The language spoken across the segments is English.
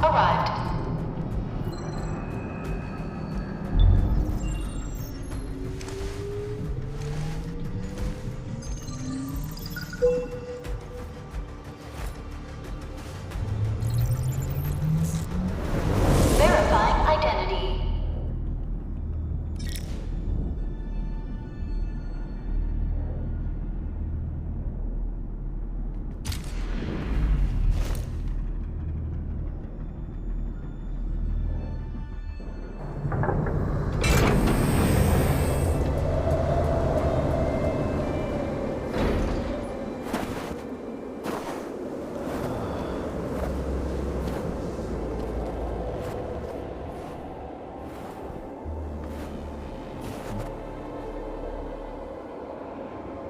arrived. Verifying identity.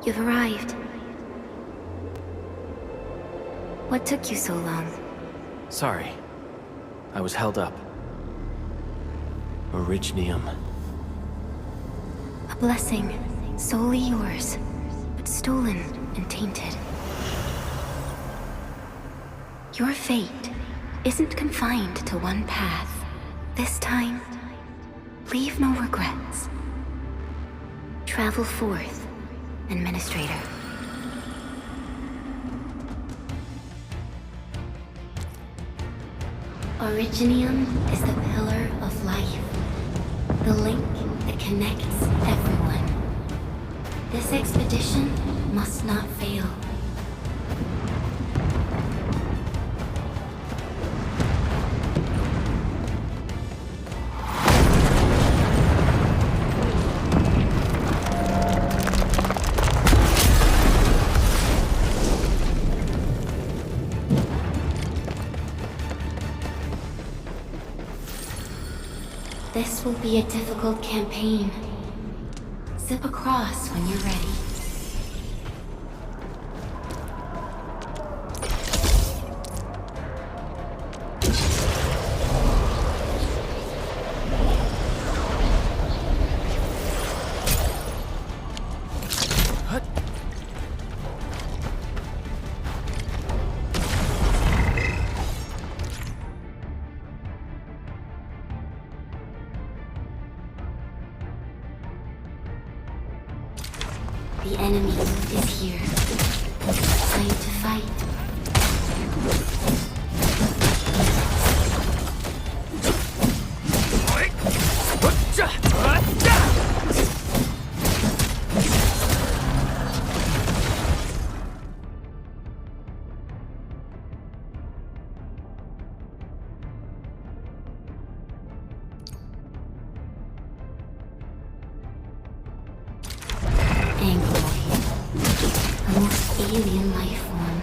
You've arrived. What took you so long? Sorry. I was held up. Originium. A blessing, solely yours, but stolen and tainted. Your fate isn't confined to one path. This time, leave no regrets. Travel forth, Administrator. Originium is the pillar of life, the link that connects everyone. This expedition must not fail. This will be a difficult campaign. Zip across when you're ready. The enemy is here. Time to fight. The most alien life form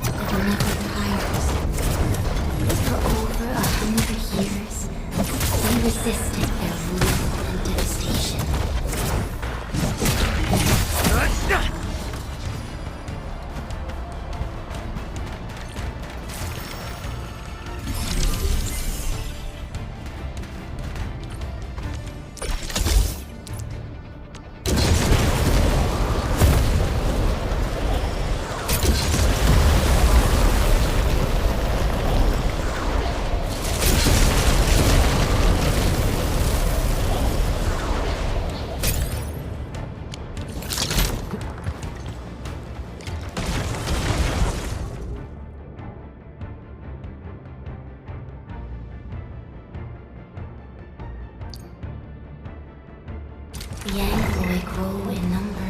that never tires. For over 100 years, we resisted their rule and devastation. The Angloid grow in number.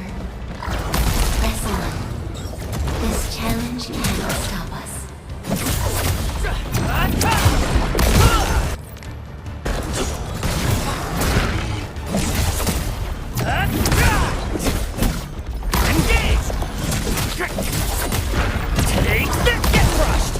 Press on. This challenge cannot stop us. Engage! Take this! Get crushed!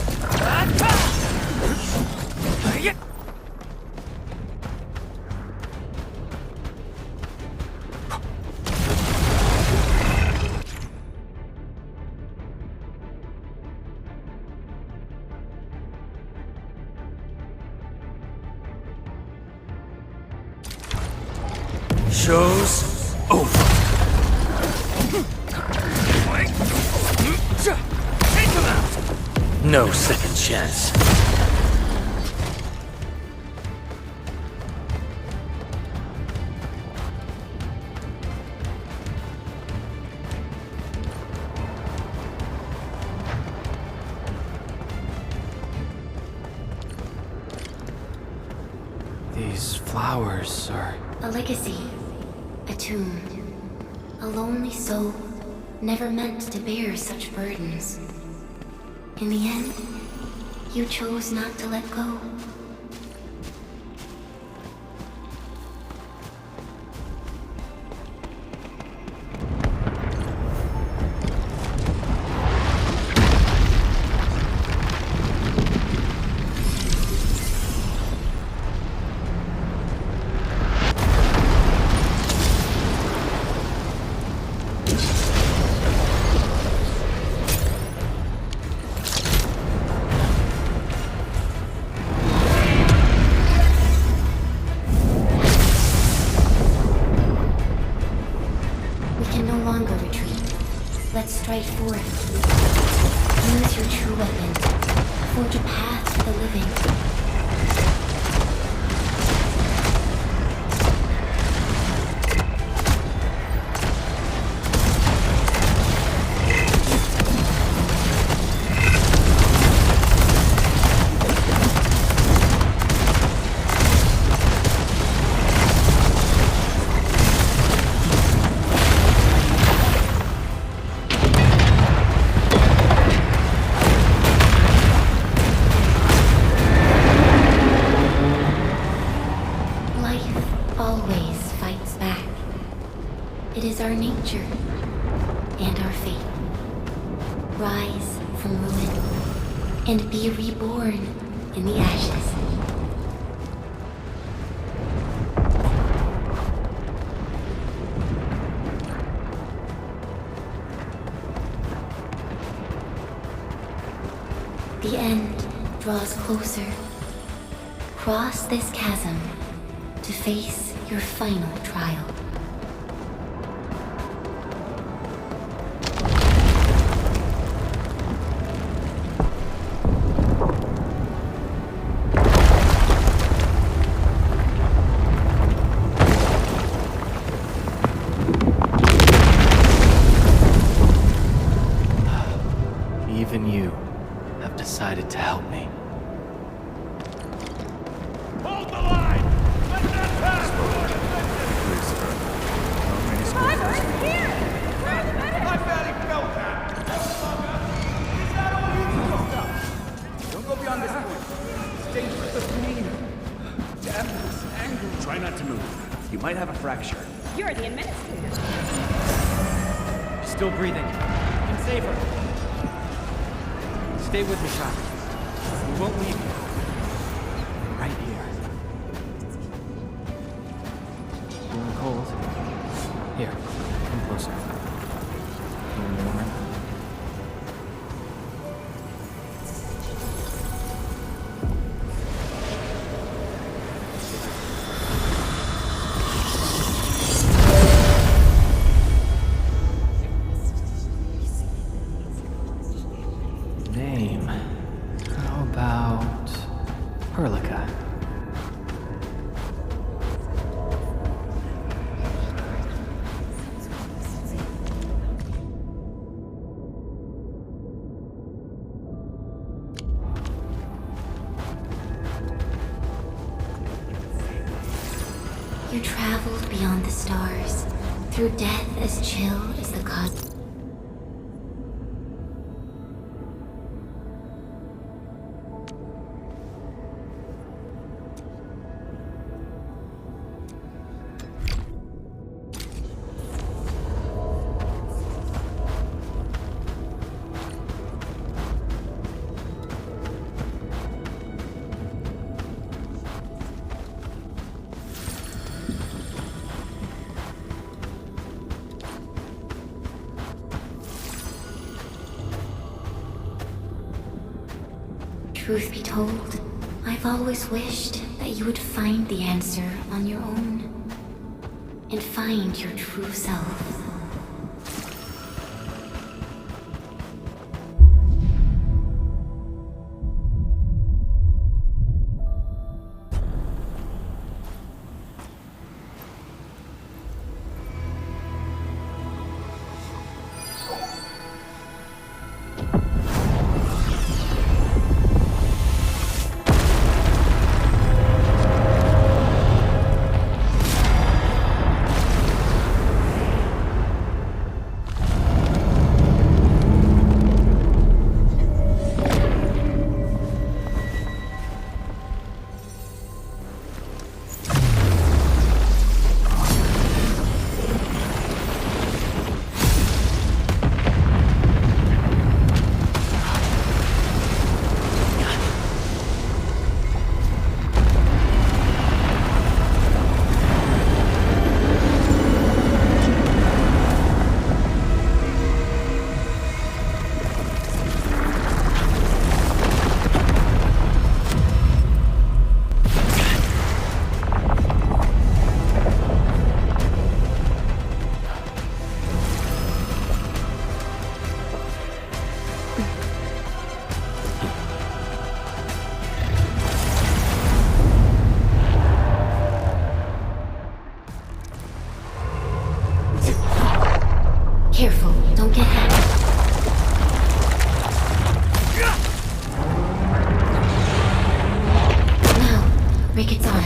Show's over. Take him out! No second chance. These flowers are... A legacy. A tomb. A lonely soul, never meant to bear such burdens. In the end, you chose not to let go. Strike forth. Use your true weapon. Forge a path to the living. It is our nature and our fate. Rise from ruin and be reborn in the ashes. The end draws closer. Cross this chasm to face your final trial. Even you have decided to help me. Hold the line! Let that pass! Survivors, here! Where are the medics? My fatty felt that! Is that all you do? Don't go beyond this point. It's dangerous. The pain. Death. Anger. Try not to move. You might have a fracture. You're the administrator. Still breathing. You can save her. Stay with me, child. We won't leave you. Right here. Feeling cold? Here, come closer. Feeling warmer? Name. How about Perlica? You traveled beyond the stars, through death as chill as the cosmos. Truth be told, I've always wished that you would find the answer on your own and find your true self. Ricket's arm.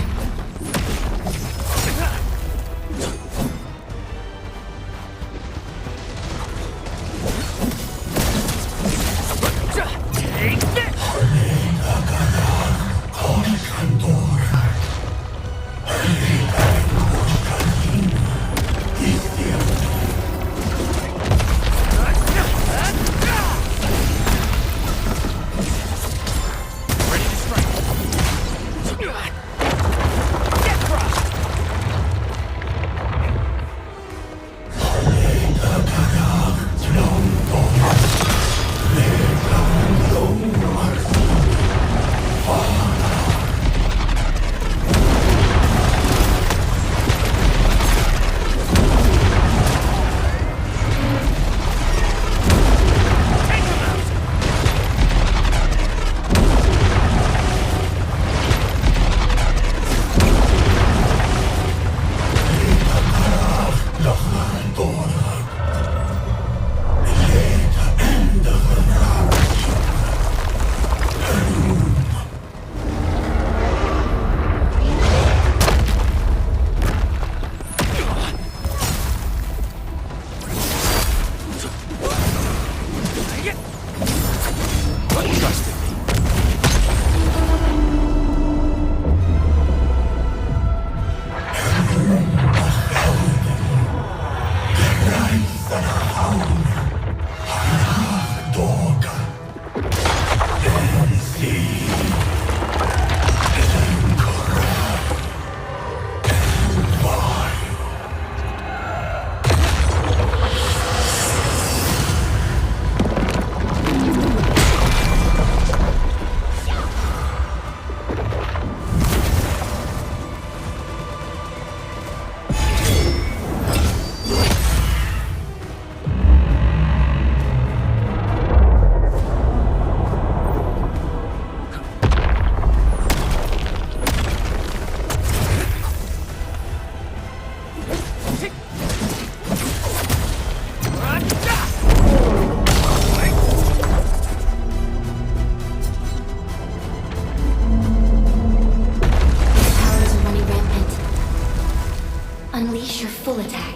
Unleash your full attack.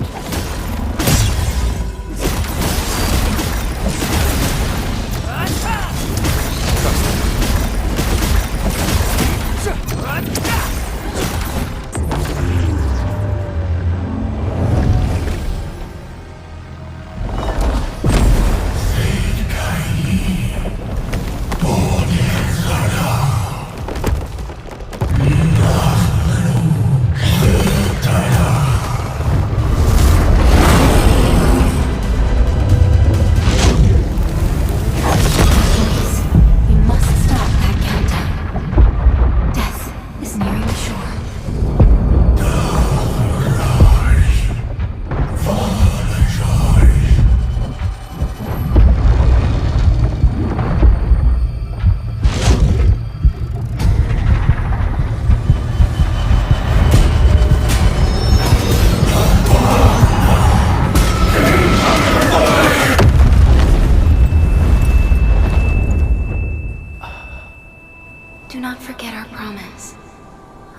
Do not forget our promise.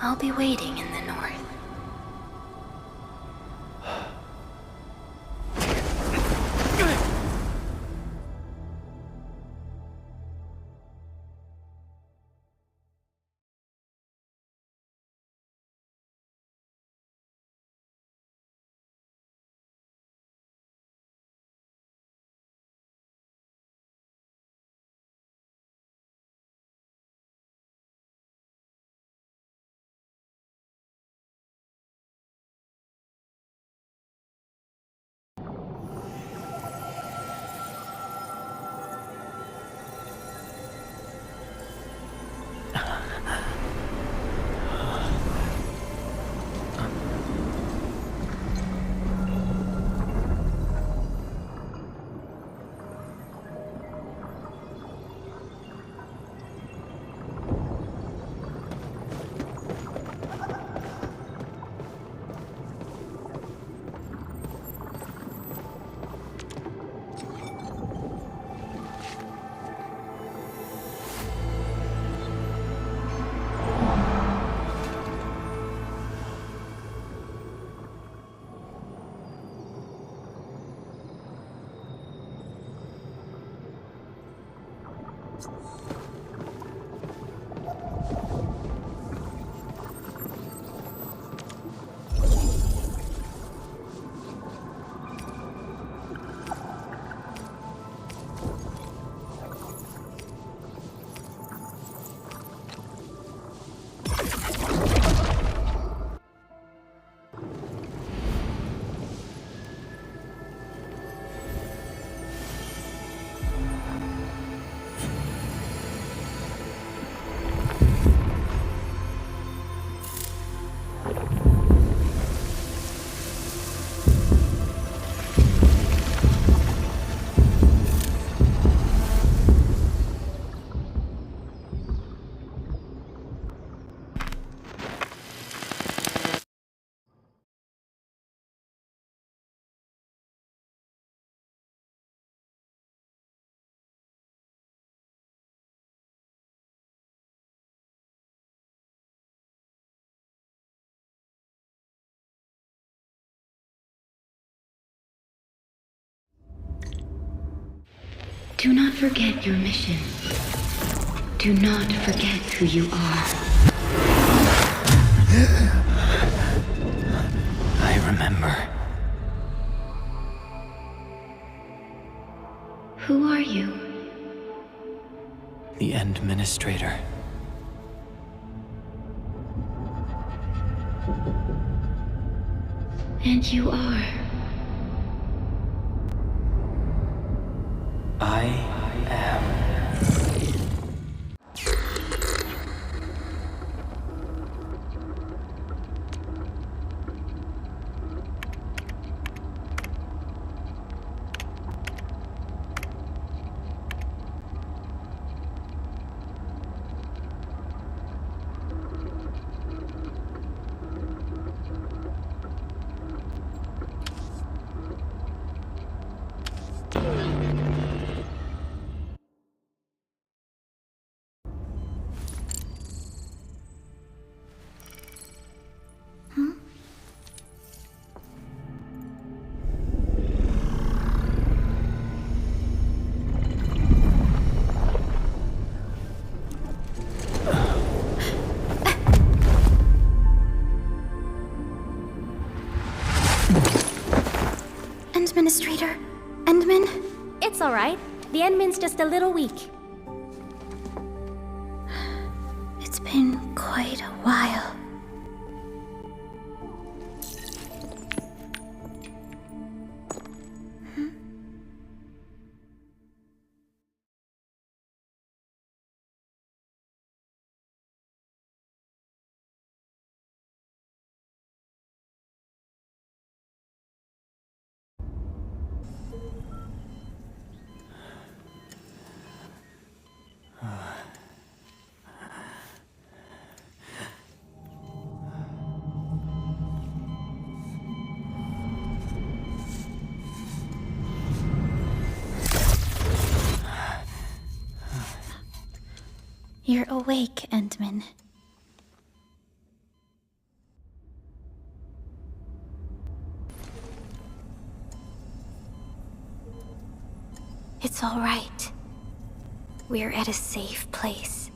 I'll be waiting in the north. Do not forget your mission. Do not forget who you are. I remember. Who are you? The Administrator. And you are. I am. Administrator? Endman? It's alright. The Endman's just a little weak. It's been quite a while. You're awake, Endman. It's all right. We're at a safe place.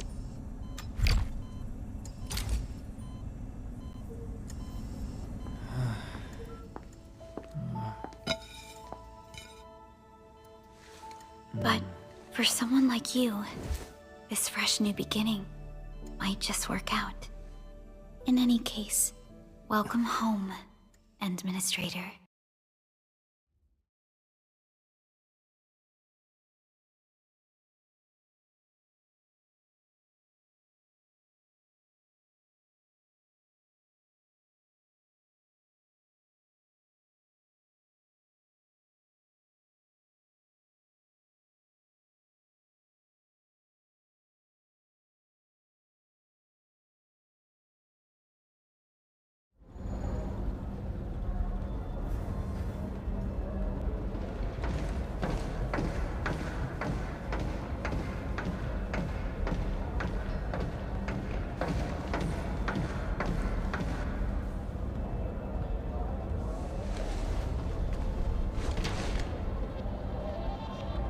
But for someone like you, this fresh new beginning might just work out. In any case, welcome home, Administrator.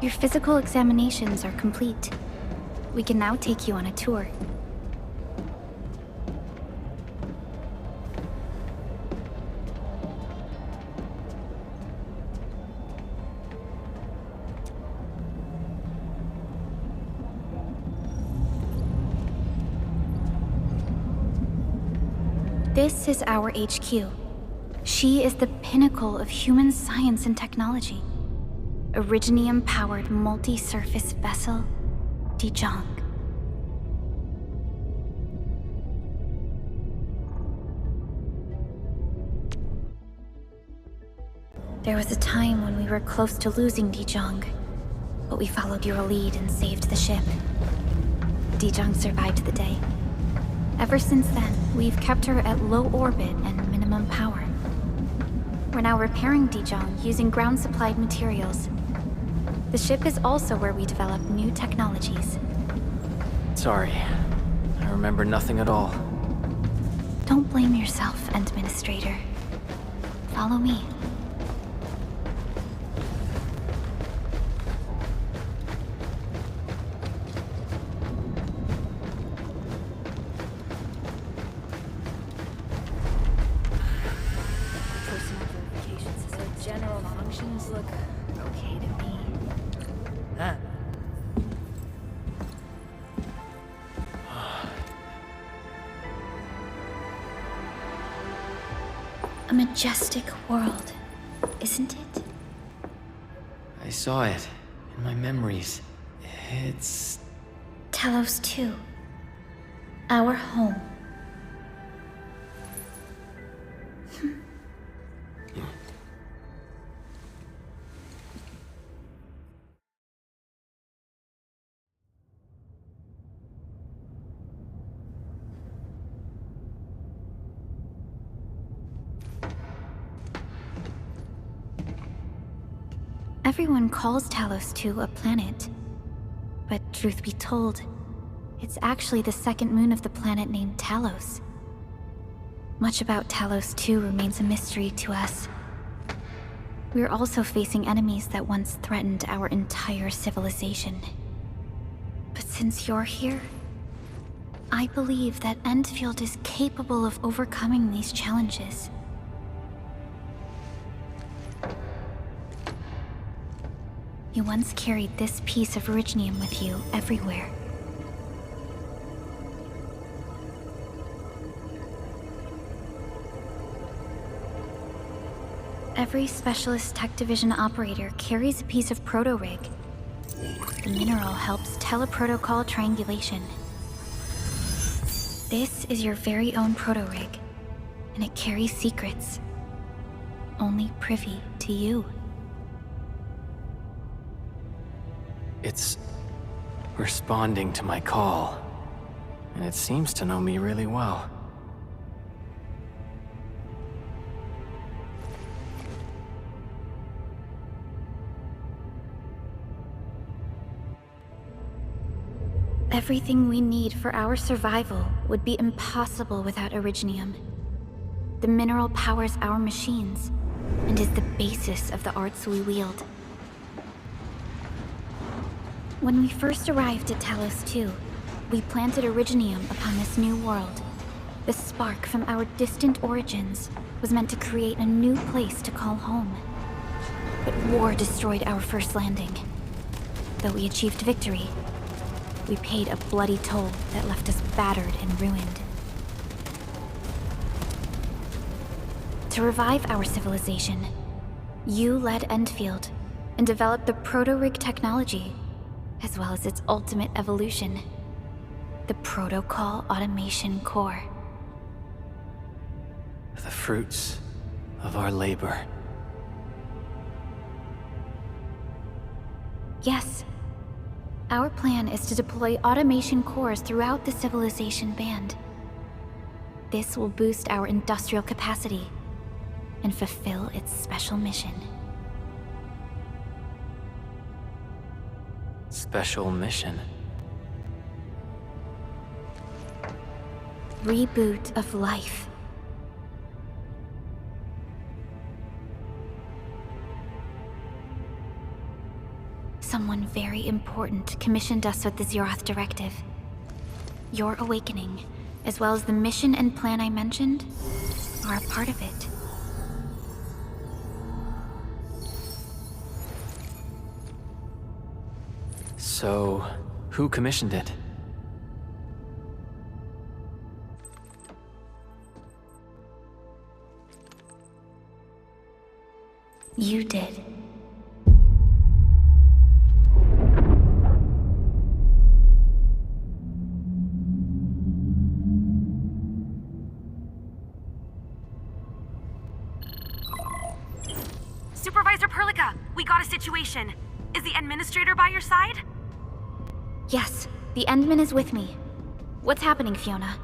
Your physical examinations are complete. We can now take you on a tour. This is our HQ. She is the pinnacle of human science and technology. Originium-powered multi-surface vessel, Dijong. There was a time when we were close to losing Dijong, but we followed your lead and saved the ship. Dijong survived the day. Ever since then, we've kept her at low orbit and minimum power. We're now repairing Dijong using ground-supplied materials. The ship is also where we develop new technologies. Sorry. I remember nothing at all. Don't blame yourself, Administrator. Follow me. A majestic world, isn't it? I saw it in my memories. It's... Talos 2. Our home. Everyone calls Talos 2 a planet. But truth be told, it's actually the second moon of the planet named Talos. Much about Talos 2 remains a mystery to us. We're also facing enemies that once threatened our entire civilization. But since you're here, I believe that Endfield is capable of overcoming these challenges. You once carried this piece of Originium with you everywhere. Every Specialist Tech Division operator carries a piece of proto-rig. The mineral helps teleprotocol triangulation. This is your very own proto-rig, and it carries secrets. Only privy to you. It's responding to my call, and it seems to know me really well. Everything we need for our survival would be impossible without Originium. The mineral powers our machines, and is the basis of the arts we wield. When we first arrived at Talos 2, we planted Originium upon this new world. The spark from our distant origins was meant to create a new place to call home. But war destroyed our first landing. Though we achieved victory, we paid a bloody toll that left us battered and ruined. To revive our civilization, you led Endfield and developed the proto-rig technology, as well as its ultimate evolution, the Protocol Automation Core. The fruits of our labor. Yes. Our plan is to deploy automation cores throughout the civilization band. This will boost our industrial capacity and fulfill its special mission. Special mission. Reboot of life. Someone very important commissioned us with the Zeroth Directive. Your awakening, as well as the mission and plan I mentioned, are a part of it. So, who commissioned it? You did. Supervisor Perlica, we got a situation. Is the administrator by your side? Yes, the Endman is with me. What's happening, Fiona?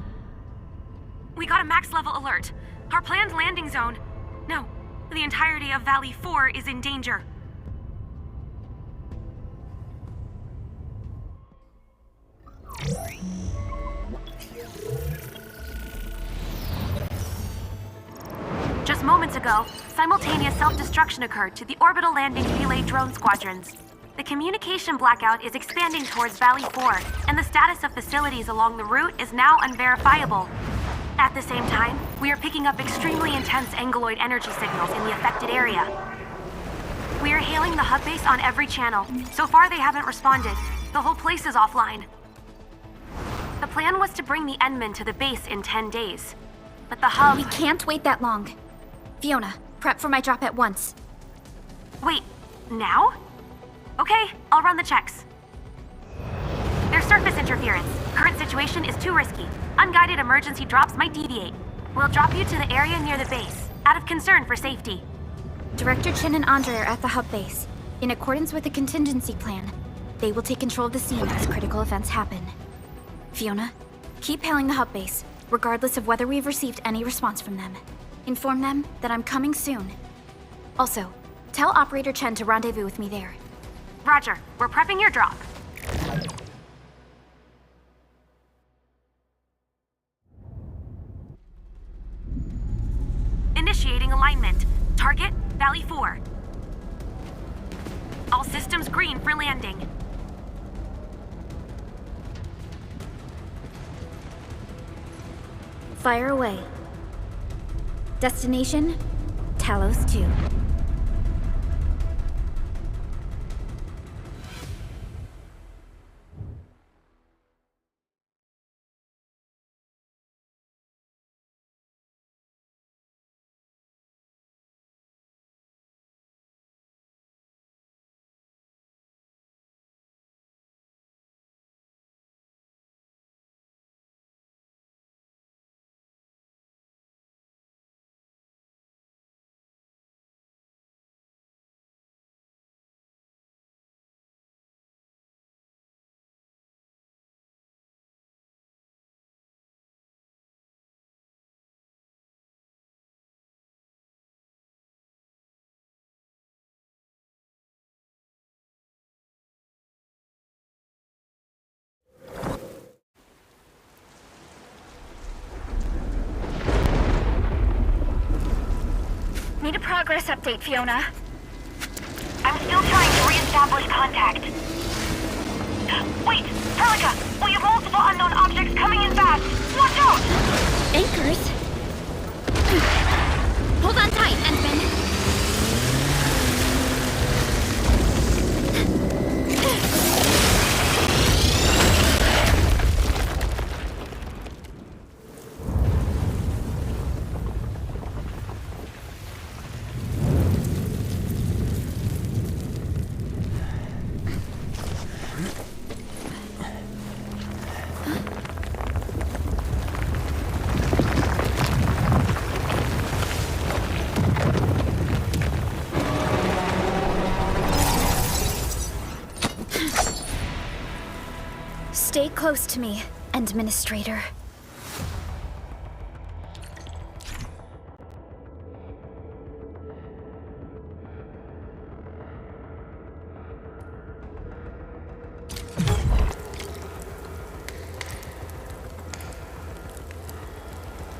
We got a max level alert. Our planned landing zone... No, the entirety of Valley 4 is in danger. Just moments ago, simultaneous self-destruction occurred to the orbital landing relay drone squadrons. The communication blackout is expanding towards Valley 4, and the status of facilities along the route is now unverifiable. At the same time, we are picking up extremely intense angeloid energy signals in the affected area. We are hailing the hub base on every channel. So far, they haven't responded. The whole place is offline. The plan was to bring the Endman to the base in 10 days. But the hub... We can't wait that long. Fiona, prep for my drop at once. Wait, now? Okay, I'll run the checks. There's surface interference. Current situation is too risky. Unguided emergency drops might deviate. We'll drop you to the area near the base, out of concern for safety. Director Chen and Andre are at the hub base. In accordance with the contingency plan, they will take control of the scene as critical events happen. Fiona, keep hailing the hub base, regardless of whether we've received any response from them. Inform them that I'm coming soon. Also, tell Operator Chen to rendezvous with me there. Roger, we're prepping your drop. Initiating alignment. Target, Valley 4. All systems green for landing. Fire away. Destination, Talos 2. Need a progress update, Fiona. I'm still trying to re-establish contact. Wait! Helica! We have multiple unknown objects coming in fast! Watch out! Anchors? Hold on tight, Endman. Stay close to me, Administrator.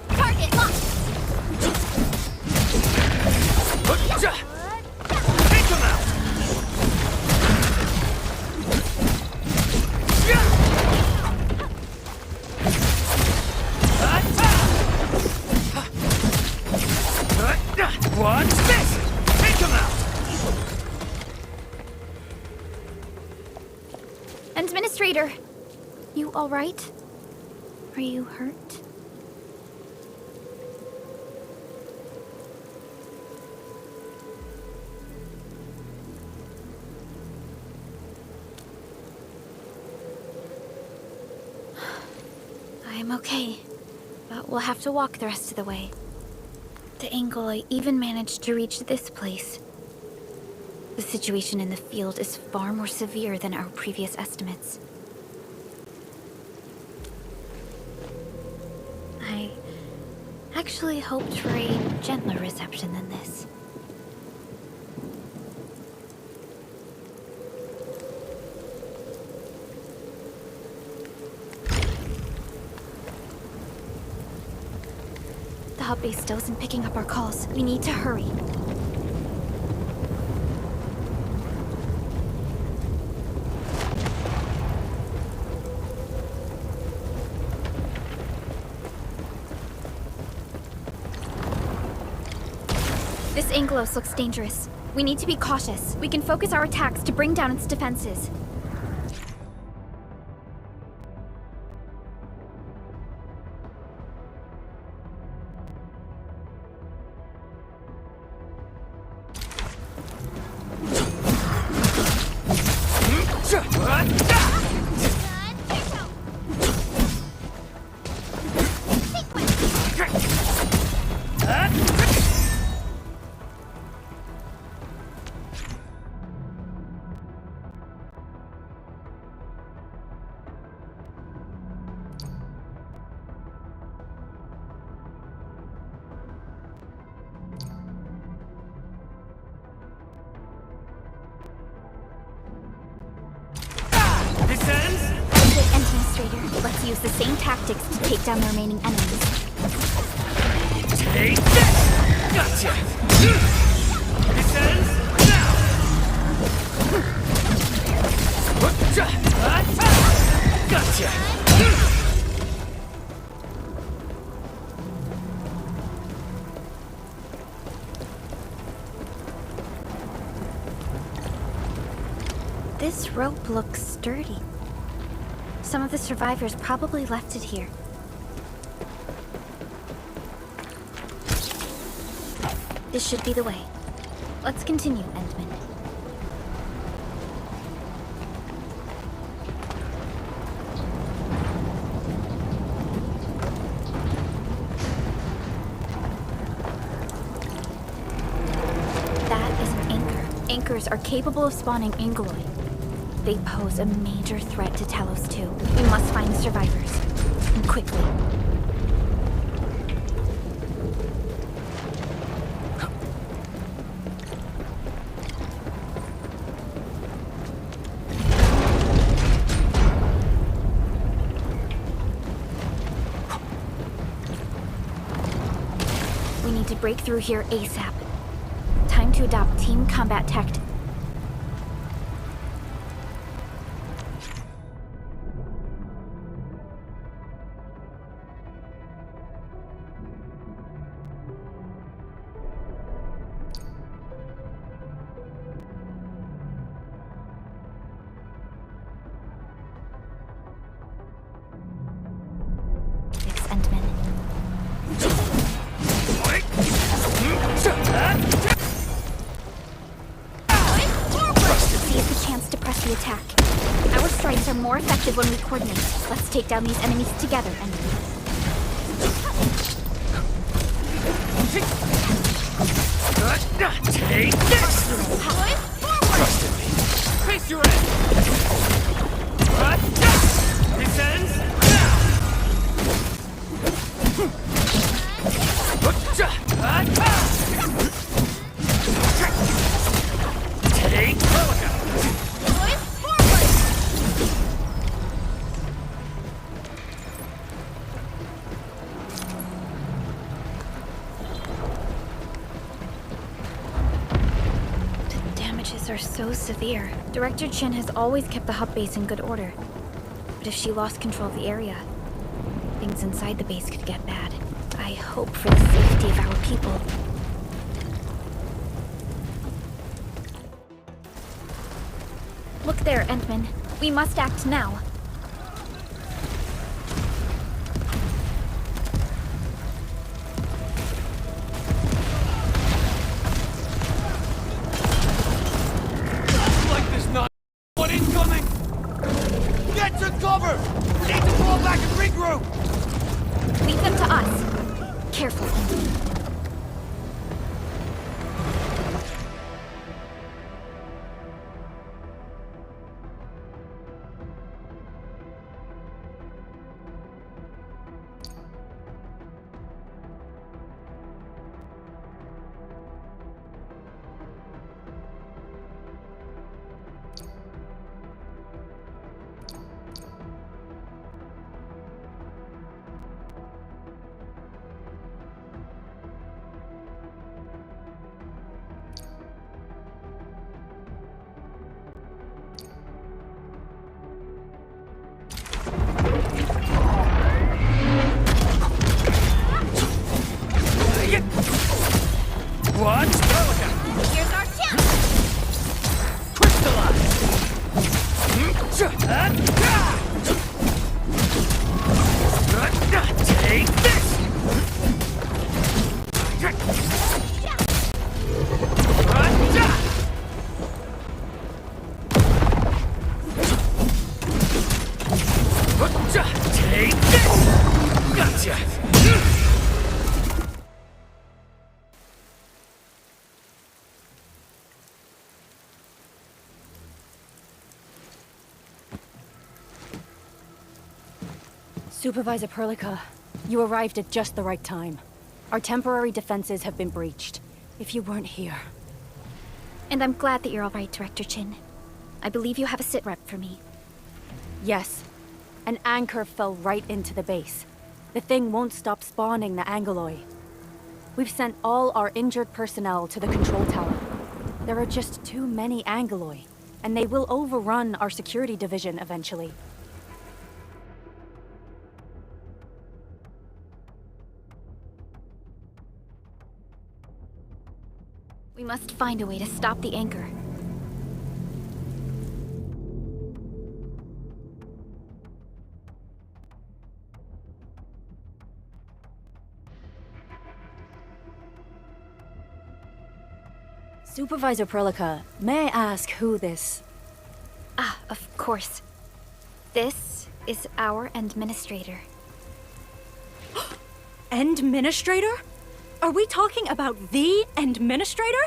Target locked! Take him out! What's this? Take him out! Administrator, you all right? Are you hurt? I'm okay, but we'll have to walk the rest of the way. The angle I even managed to reach this place. The situation in the field is far more severe than our previous estimates. I actually hoped for a gentler reception than this. The hub base still isn't picking up our calls. We need to hurry. This Angelos looks dangerous. We need to be cautious. We can focus our attacks to bring down its defenses. Administrator, let's use the same tactics to take down the remaining enemies. Take this! Gotcha! This ends now! Gotcha! This rope looks sturdy. Some of the survivors probably left it here. This should be the way. Let's continue, Endman. That is an anchor. Anchors are capable of spawning Angeloid. They pose a major threat to Talos too. We must find the survivors. And quickly. We need to break through here ASAP. Time to adopt team combat tactics. Endman. Seize the chance to press the attack. Our strikes are more effective when we coordinate. Let's take down these enemies together, Endman. Take this! Trust in me. Face your end! This ends now! Take The damages are so severe. Director Chin has always kept the hub base in good order. But if she lost control of the area, things inside the base could get bad. I hope for the safety of our people. Look there, Endman. We must act now. like there's not one incoming! Get to cover! We need to fall back and regroup! Leave them to us. Careful, Endman. Supervisor Perlica, you arrived at just the right time. Our temporary defenses have been breached. If you weren't here... And I'm glad that you're all right, Director Chin. I believe you have a sit rep for me. Yes. An anchor fell right into the base. The thing won't stop spawning the Angoloi. We've sent all our injured personnel to the control tower. There are just too many Angoloi, and they will overrun our security division eventually. We must find a way to stop the anchor. Supervisor Perlica, may I ask who this... Ah, of course. This is our administrator. Administrator? Are we talking about the Administrator?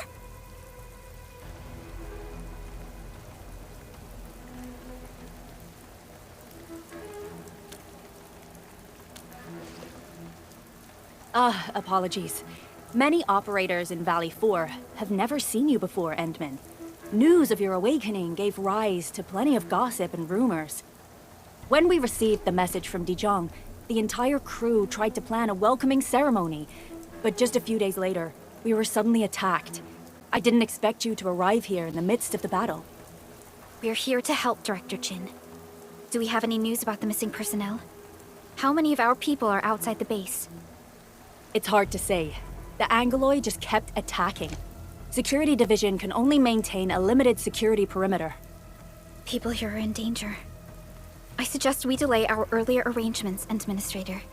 Apologies. Many operators in Valley 4 have never seen you before, Endman. News of your awakening gave rise to plenty of gossip and rumors. When we received the message from Dijon, the entire crew tried to plan a welcoming ceremony, but just a few days later, we were suddenly attacked. I didn't expect you to arrive here in the midst of the battle. We're here to help, Director Chin. Do we have any news about the missing personnel? How many of our people are outside the base? It's hard to say. The Angoloi just kept attacking. Security Division can only maintain a limited security perimeter. People here are in danger. I suggest we delay our earlier arrangements, Administrator.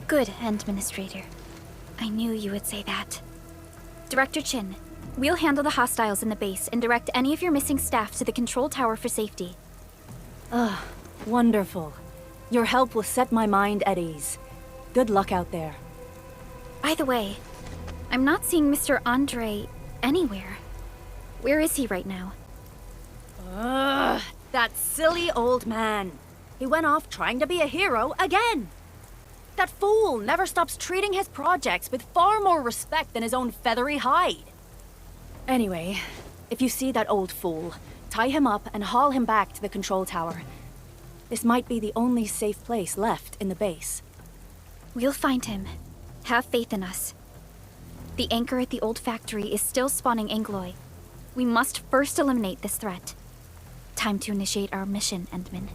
Good, Administrator. I knew you would say that. Director Chin, we'll handle the hostiles in the base and direct any of your missing staff to the control tower for safety. Wonderful. Your help will set my mind at ease. Good luck out there. By the way, I'm not seeing Mr. Andre anywhere. Where is he right now? That silly old man. He went off trying to be a hero again. That fool never stops treating his projects with far more respect than his own feathery hide. Anyway, if you see that old fool, tie him up and haul him back to the control tower. This might be the only safe place left in the base. We'll find him. Have faith in us. The anchor at the old factory is still spawning Angoloi. We must first eliminate this threat. Time to initiate our mission, Endman.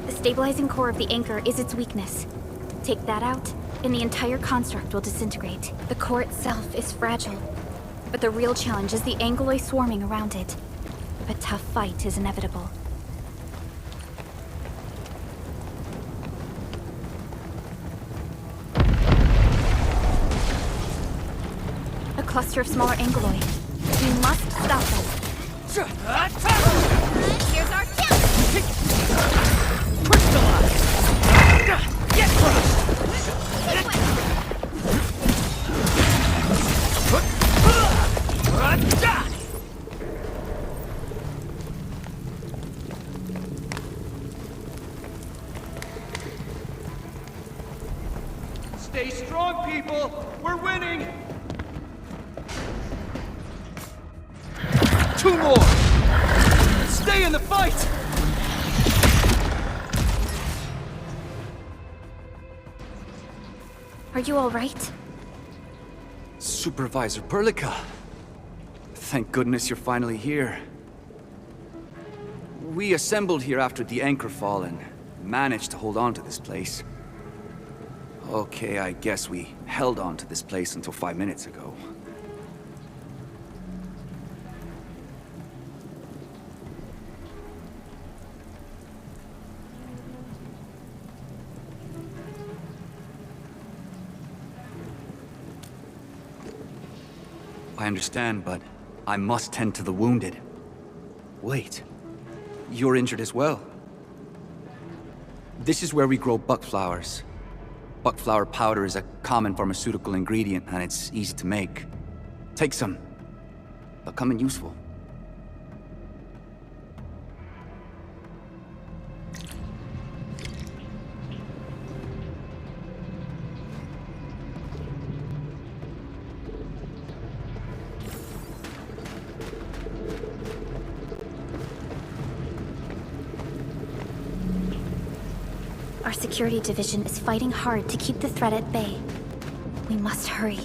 The stabilizing core of the anchor is its weakness. Take that out, and the entire construct will disintegrate. The core itself is fragile, but the real challenge is the Angoloi swarming around it. A tough fight is inevitable. A cluster of smaller Angoloi. We must stop them. Here's our chance! Get crushed! Stay strong, people! We're winning! 2 more! Stay in the fight! Are you all right? Supervisor Perlica. Thank goodness you're finally here. We assembled here after the anchor fall and managed to hold on to this place. Okay, I guess we held on to this place until 5 minutes ago. I understand, but I must tend to the wounded. Wait, you're injured as well. This is where we grow buckflowers. Buckflower powder is a common pharmaceutical ingredient, and it's easy to make. Take some. They'll come in useful. Our security division is fighting hard to keep the threat at bay. We must hurry.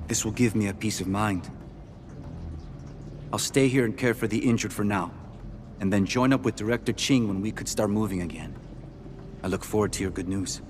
This will give me a peace of mind. I'll stay here and care for the injured for now, and then join up with Director Ching when we could start moving again. I look forward to your good news.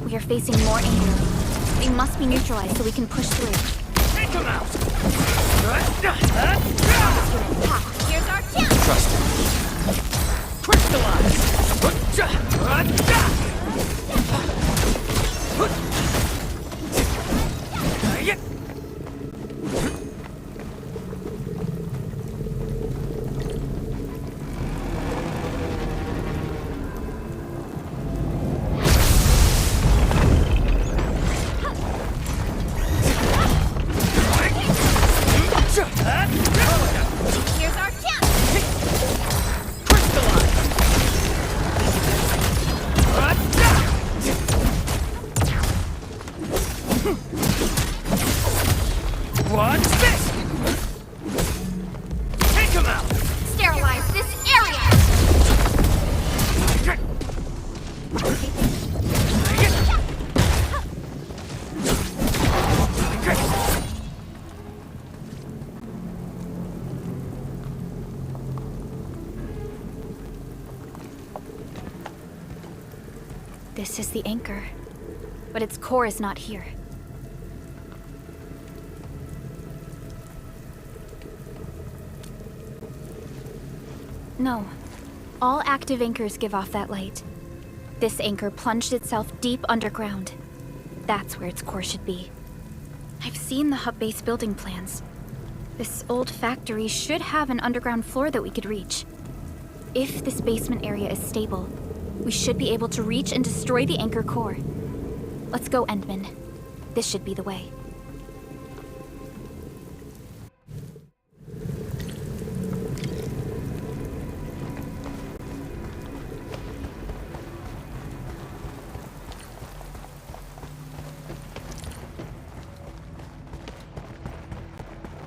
We are facing more anger. They must be neutralized so we can push through. Take him out! Here's our chance! Trust Here's our chance! What's this? Take him out! Sterilize this area! This is the anchor, but its core is not here. No. All active anchors give off that light. This anchor plunged itself deep underground. That's where its core should be. I've seen the hub base building plans. This old factory should have an underground floor that we could reach. If this basement area is stable, we should be able to reach and destroy the anchor core. Let's go, Endman. This should be the way.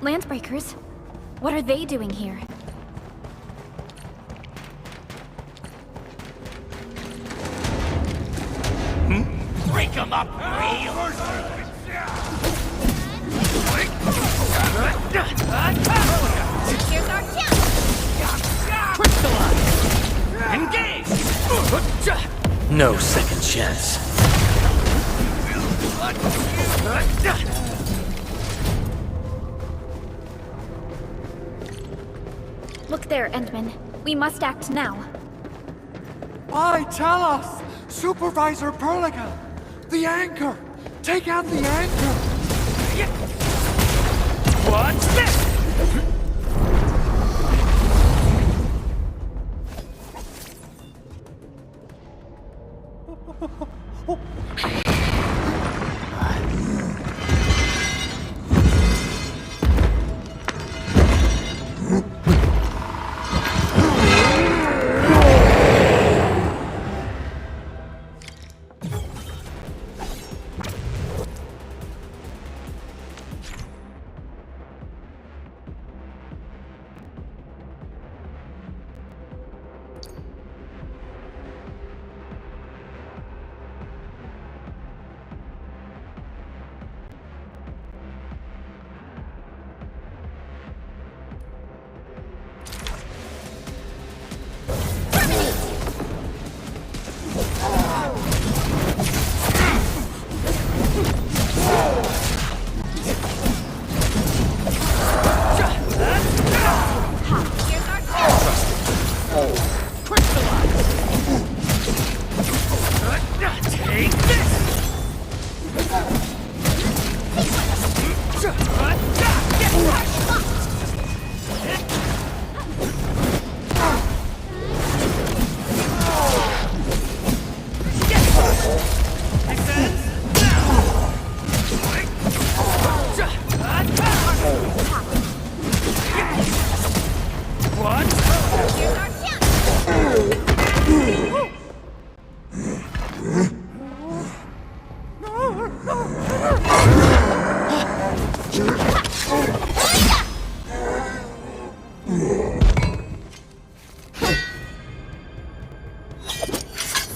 Landbreakers? What are they doing here? Break him up, Here's our chance! Crystallize! Engage! No second chance. Look there, Endman. We must act now. Aye, tell us! Supervisor Perlica! The anchor! Take out the anchor! What's this?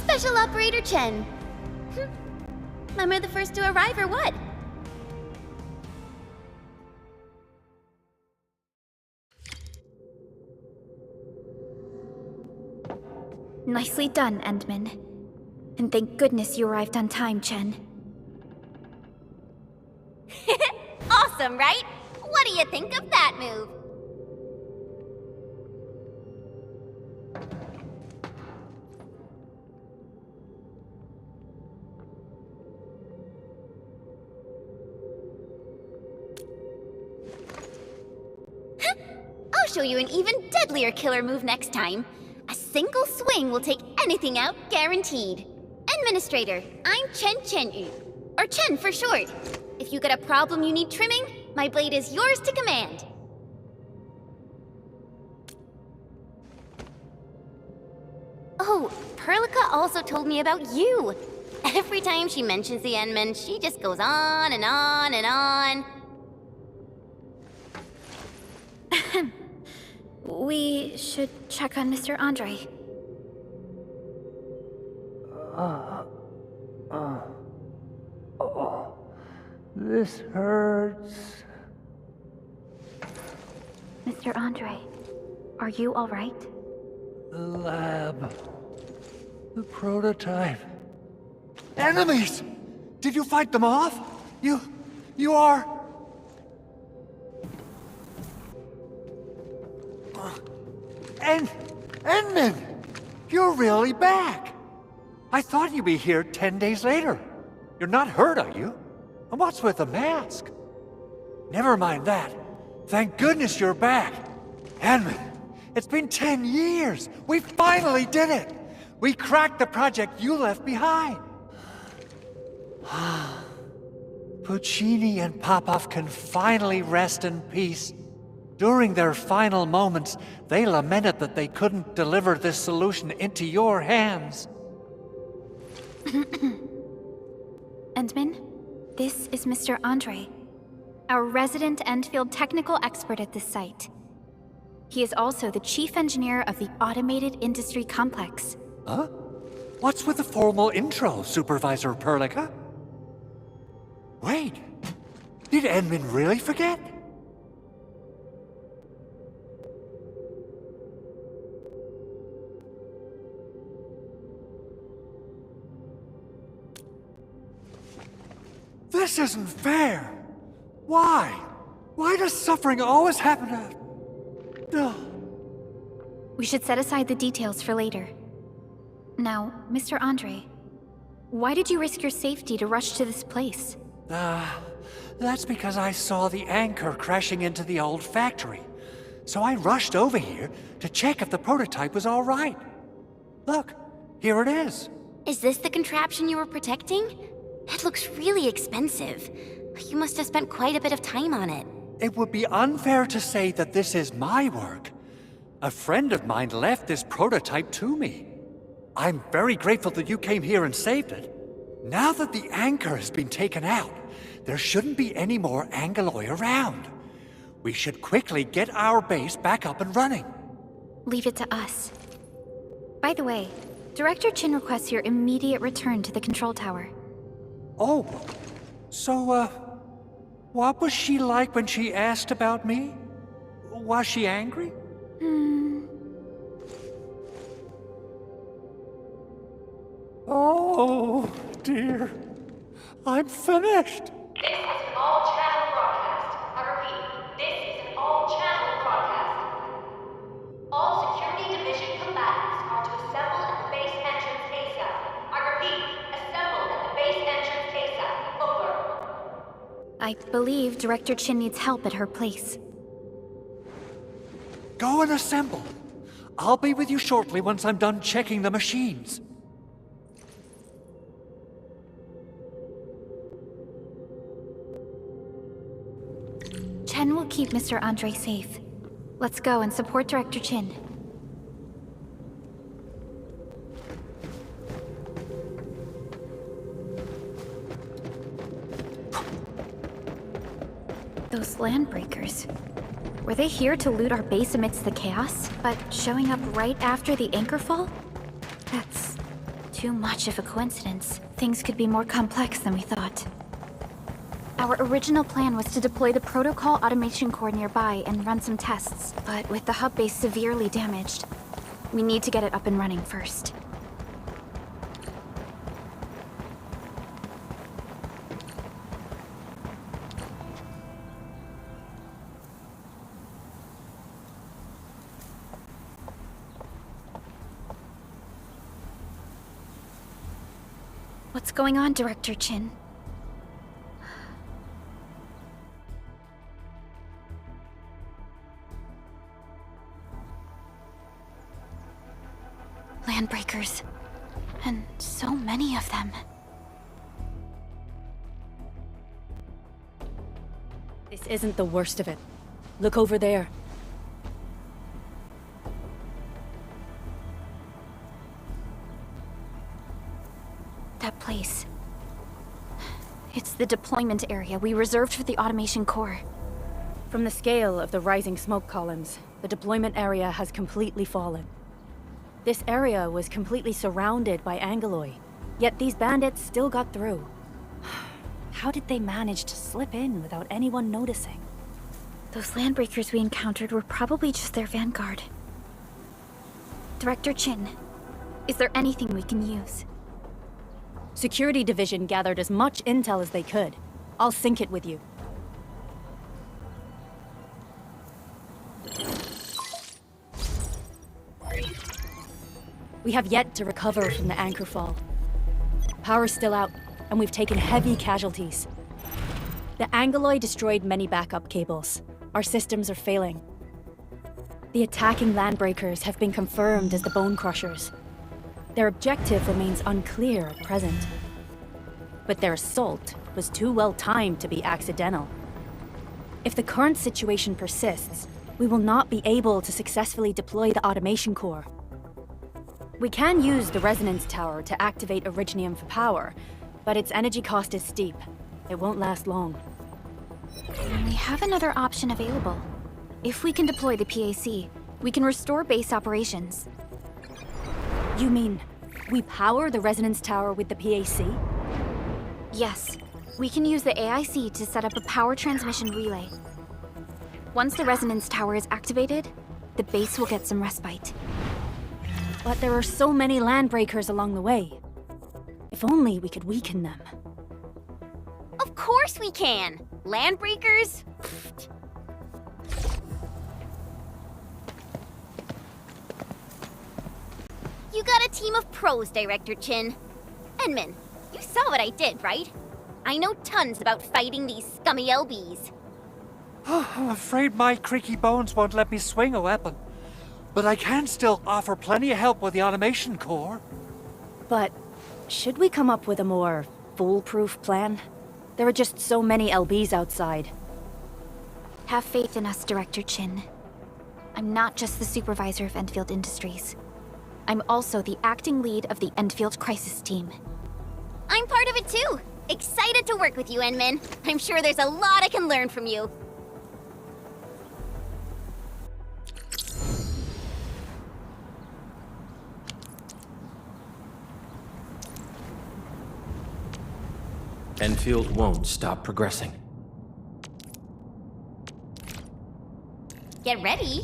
Special Operator Chen. Am I the first to arrive or what? Nicely done, Endman. And thank goodness you arrived on time, Chen. Awesome, right? What do you think of that move? I'll show you an even deadlier killer move next time. A single swing will take anything out, guaranteed. Administrator, I'm Chen Yu, or Chen for short. If you got a problem you need trimming, my blade is yours to command. Oh, Perlica also told me about you. Every time she mentions the Endman, she just goes on and on and on. We should check on Mr. Andre. This hurts. Mr. Andre, are you all right? The lab. The prototype. Enemies! Did you fight them off? You are... Endman! You're really back! I thought you'd be here 10 days later. You're not hurt, are you? And what's with the mask? Never mind that. Thank goodness you're back. Endman, it's been 10 years. We finally did it. We cracked the project you left behind. Puccini and Popov can finally rest in peace. During their final moments, they lamented that they couldn't deliver this solution into your hands. Endman, this is Mr. Andre, our resident Endfield technical expert at this site. He is also the chief engineer of the Automated Industry Complex. Huh? What's with the formal intro, Supervisor Perlica? Wait, did Endman really forget? This isn't fair. Why? Why does suffering always happen to... We should set aside the details for later. Now, Mr. Andre, why did you risk your safety to rush to this place? That's because I saw the anchor crashing into the old factory. So I rushed over here to check if the prototype was all right. Look, here it is. Is this the contraption you were protecting? It looks really expensive. You must have spent quite a bit of time on it. It would be unfair to say that this is my work. A friend of mine left this prototype to me. I'm very grateful that you came here and saved it. Now that the anchor has been taken out, there shouldn't be any more Angaloi around. We should quickly get our base back up and running. Leave it to us. By the way, Director Chin requests your immediate return to the control tower. Oh, so, what was she like when she asked about me? Was she angry? Oh, dear. I'm finished. This is an all-channel broadcast. I repeat, this is an all-channel broadcast. All Security Division combatants are to assemble at the base entrance ASAP. I repeat, assemble at the base entrance ASAP. Over. I believe Director Chin needs help at her place. Go and assemble. I'll be with you shortly once I'm done checking the machines. Chen will keep Mr. Andre safe. Let's go and support Director Chin. Those landbreakers. Were they here to loot our base amidst the chaos, but showing up right after the anchor fall? That's too much of a coincidence. Things could be more complex than we thought. Our original plan was to deploy the protocol automation core nearby and run some tests, but with the hub base severely damaged, we need to get it up and running first. What's going on, Director Chin? Landbreakers. And so many of them. This isn't the worst of it. Look over there. That place. It's the deployment area we reserved for the automation core. From the scale of the rising smoke columns, the deployment area has completely fallen. This area was completely surrounded by Angaloi, yet these bandits still got through. How did they manage to slip in without anyone noticing? Those landbreakers we encountered were probably just their vanguard. Director Chin, is there anything we can use? Security Division gathered as much intel as they could. I'll sync it with you. We have yet to recover from the anchor fall. Power's still out, and we've taken heavy casualties. The Angaloi destroyed many backup cables. Our systems are failing. The attacking landbreakers have been confirmed as the Bone Crushers. Their objective remains unclear at present. But their assault was too well timed to be accidental. If the current situation persists, we will not be able to successfully deploy the automation core. We can use the resonance tower to activate Originium for power, but its energy cost is steep. It won't last long. We have another option available. If we can deploy the PAC, we can restore base operations. You mean, we power the resonance tower with the PAC? Yes. We can use the AIC to set up a power transmission relay. Once the resonance tower is activated, the base will get some respite. But there are so many landbreakers along the way. If only we could weaken them. Of course we can! Landbreakers? You got a team of pros, Director Chin. Enman, you saw what I did, right? I know tons about fighting these scummy LBs. I'm afraid my creaky bones won't let me swing a weapon. But I can still offer plenty of help with the automation core. But should we come up with a more foolproof plan? There are just so many LBs outside. Have faith in us, Director Chin. I'm not just the supervisor of Endfield Industries. I'm also the acting lead of the Endfield Crisis Team. I'm part of it too. Excited to work with you, Enman. I'm sure there's a lot I can learn from you. Endfield won't stop progressing. Get ready.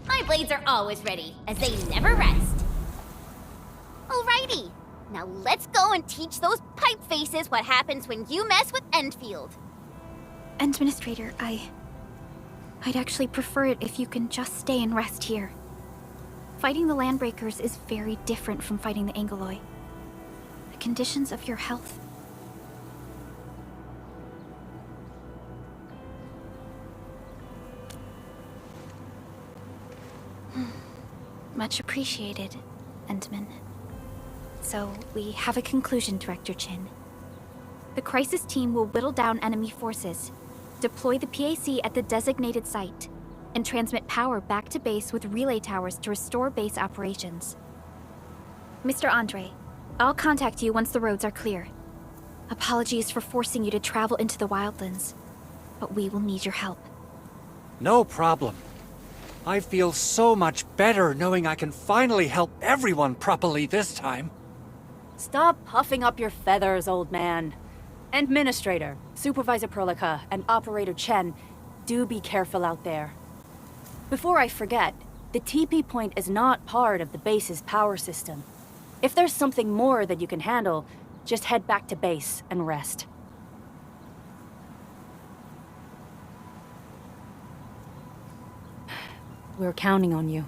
My blades are always ready, as they never rest. Alrighty, now let's go and teach those pipe faces what happens when you mess with Endfield. Administrator, I'd actually prefer it if you can just stay and rest here. Fighting the Landbreakers is very different from fighting the Angoloi. The conditions of your health. Much appreciated, Endman. So, we have a conclusion, Director Chin. The Crisis Team will whittle down enemy forces, deploy the PAC at the designated site, and transmit power back to base with relay towers to restore base operations. Mr. Andre, I'll contact you once the roads are clear. Apologies for forcing you to travel into the wildlands, but we will need your help. No problem. I feel so much better knowing I can finally help everyone properly this time. Stop puffing up your feathers, old man. Administrator, Supervisor Perlica, and Operator Chen, do be careful out there. Before I forget, the TP point is not part of the base's power system. If there's something more that you can handle, just head back to base and rest. We're counting on you.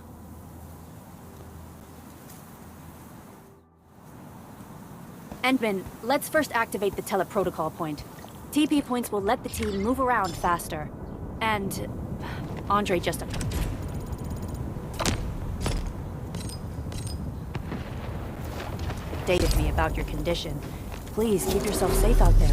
Endman, let's first activate the teleprotocol point. TP points will let the team move around faster. And... Andre just... updated me about your condition. Please keep yourself safe out there.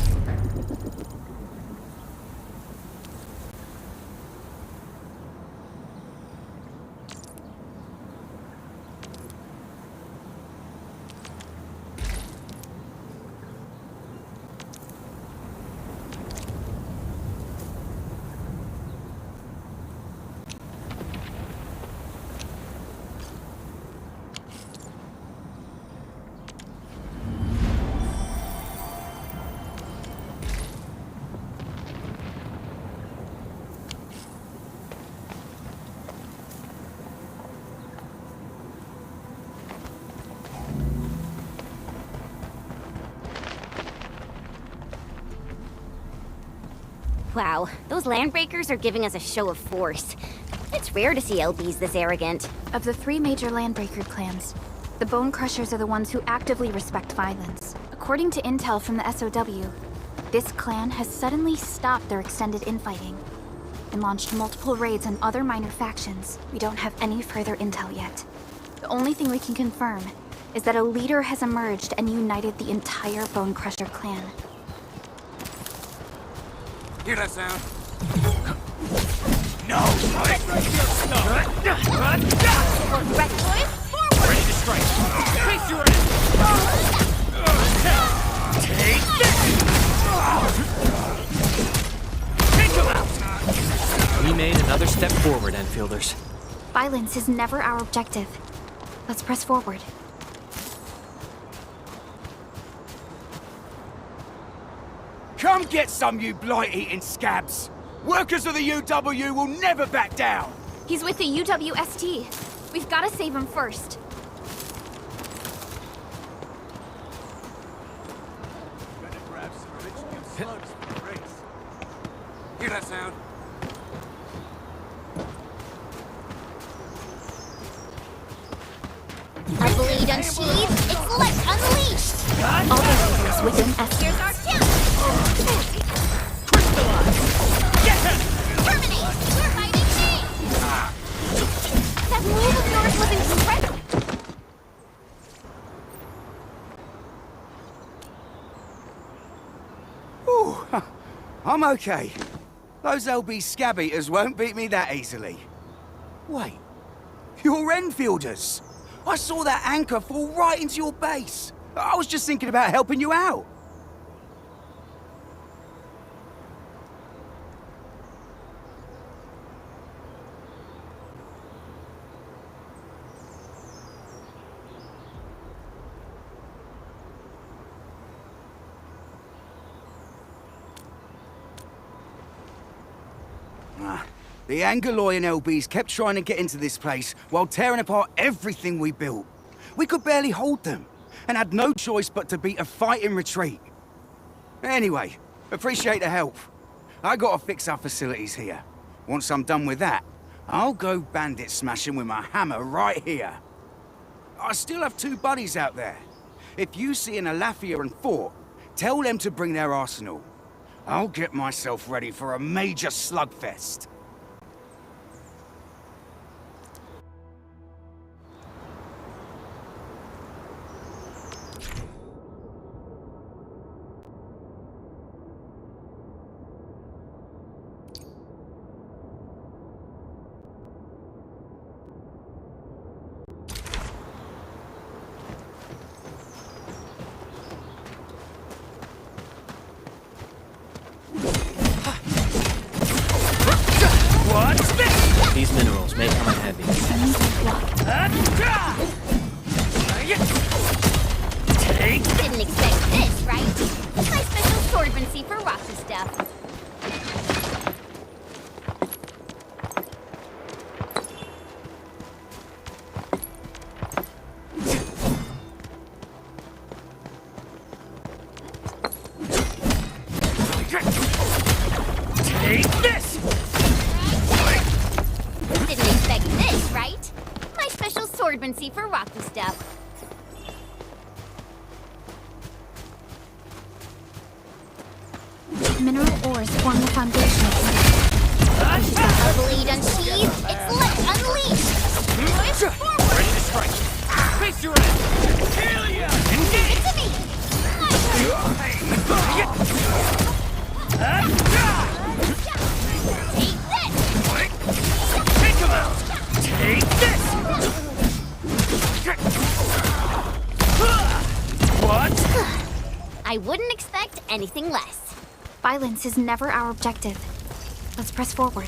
Wow, those Landbreakers are giving us a show of force. It's rare to see LBs this arrogant. Of the three major Landbreaker clans, the Bone Crushers are the ones who actively respect violence. According to intel from the SOW, this clan has suddenly stopped their extended infighting and launched multiple raids on other minor factions. We don't have any further intel yet. The only thing we can confirm is that a leader has emerged and united the entire Bone Crusher clan. Hear that sound? No! Ready, boys? Forward! Ready to strike! Face your end! Take this! Take him out! We made another step forward, Enfielders. Violence is never our objective. Let's press forward. Come get some, you blight-eating scabs! Workers of the UW will never back down! He's with the UWST. We've got to save him first. Better grab some rich new slugs for the race. Hear that sound? I unsheathed, it's light unleashed! All variables within Here's our estimates. chance! Crystallize! Get him! Terminate! You're fighting me! That move of yours was incredible! Ooh, I'm okay. Those LB scab eaters won't beat me that easily. Wait, you're Enfielders. I saw that anchor fall right into your base. I was just thinking about helping you out. The Angaloy and LBs kept trying to get into this place while tearing apart everything we built. We could barely hold them, and had no choice but to beat a fight in retreat. Anyway, appreciate the help. I gotta fix our facilities here. Once I'm done with that, I'll go bandit smashing with my hammer right here. I still have 2 buddies out there. If you see an Alafia and Fort, tell them to bring their arsenal. I'll get myself ready for a major slugfest. These minerals may come in handy. Didn't expect this, right? My special swordsmancy for rocky stuff. Take this! Didn't expect this, right? My special swordsmancy for rocky stuff. Mineral ores form the foundation of A blade unsheathed, it's light unleashed! Push forward! Ready to strike. Face your end! Kill ya! Give it to me! Take this! Take him out! Take this! What? I wouldn't expect anything less. violence is never our objective. Let's press forward.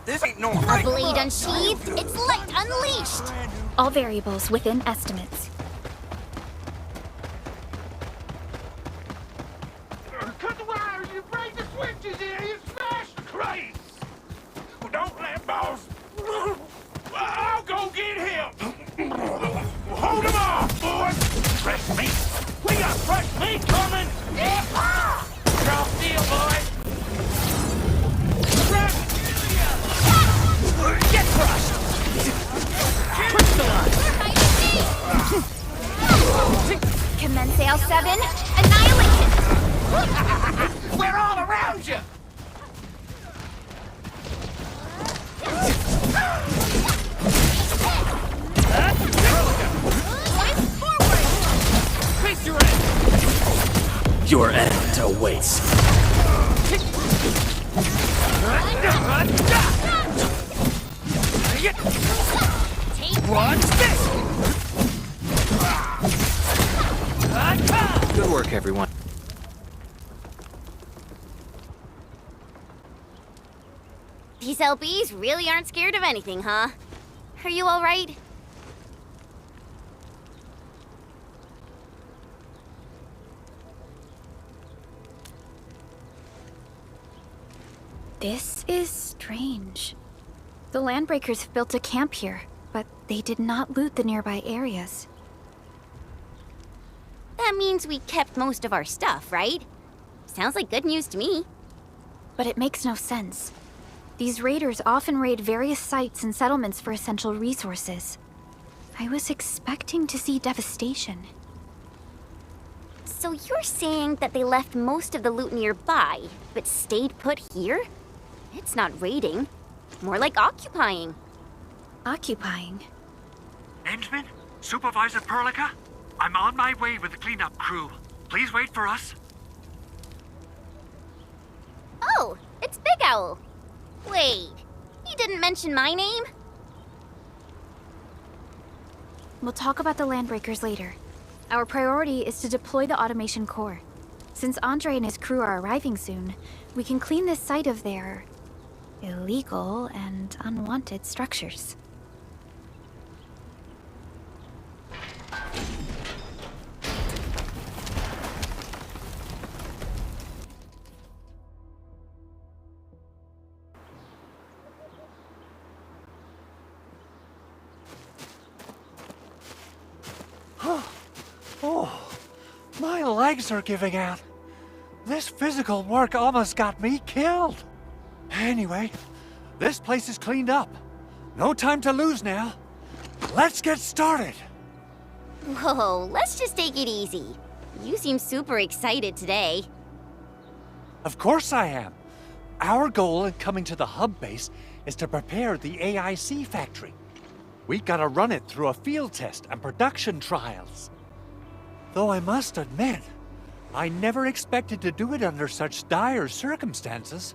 This ain't no A blade unsheathed, it's light unleashed! All variables within estimates. Cut the wires, you break the switches here, you smash the crates! Well, don't let boss... I'll go get him! Hold him off, boys! Fresh meat! We got fresh meat coming! Drop deal, boys! Get crushed! Crystallize! Commence AL7, annihilation! We're all around you! Face your end! Your end awaits. Watch this! Good work, everyone. These LBs really aren't scared of anything, huh? Are you alright? This is strange. The Landbreakers have built a camp here, but they did not loot the nearby areas. That means we kept most of our stuff, right? Sounds like good news to me. But it makes no sense. These raiders often raid various sites and settlements for essential resources. I was expecting to see devastation. So you're saying that they left most of the loot nearby, but stayed put here? It's not raiding. More like occupying. Occupying? Endman? Supervisor Perlica? I'm on my way with the cleanup crew. Please wait for us. Oh, it's Big Owl. Wait, he didn't mention my name? We'll talk about the Landbreakers later. Our priority is to deploy the automation core. Since Andre and his crew are arriving soon, we can clean this site of their illegal and unwanted structures. Oh, my legs are giving out. This physical work almost got me killed. Anyway, this place is cleaned up. No time to lose now. Let's get started. Whoa, let's just take it easy. You seem super excited today. Of course I am. Our goal in coming to the hub base is to prepare the AIC factory. We gotta run it through a field test and production trials. Though I must admit, I never expected to do it under such dire circumstances.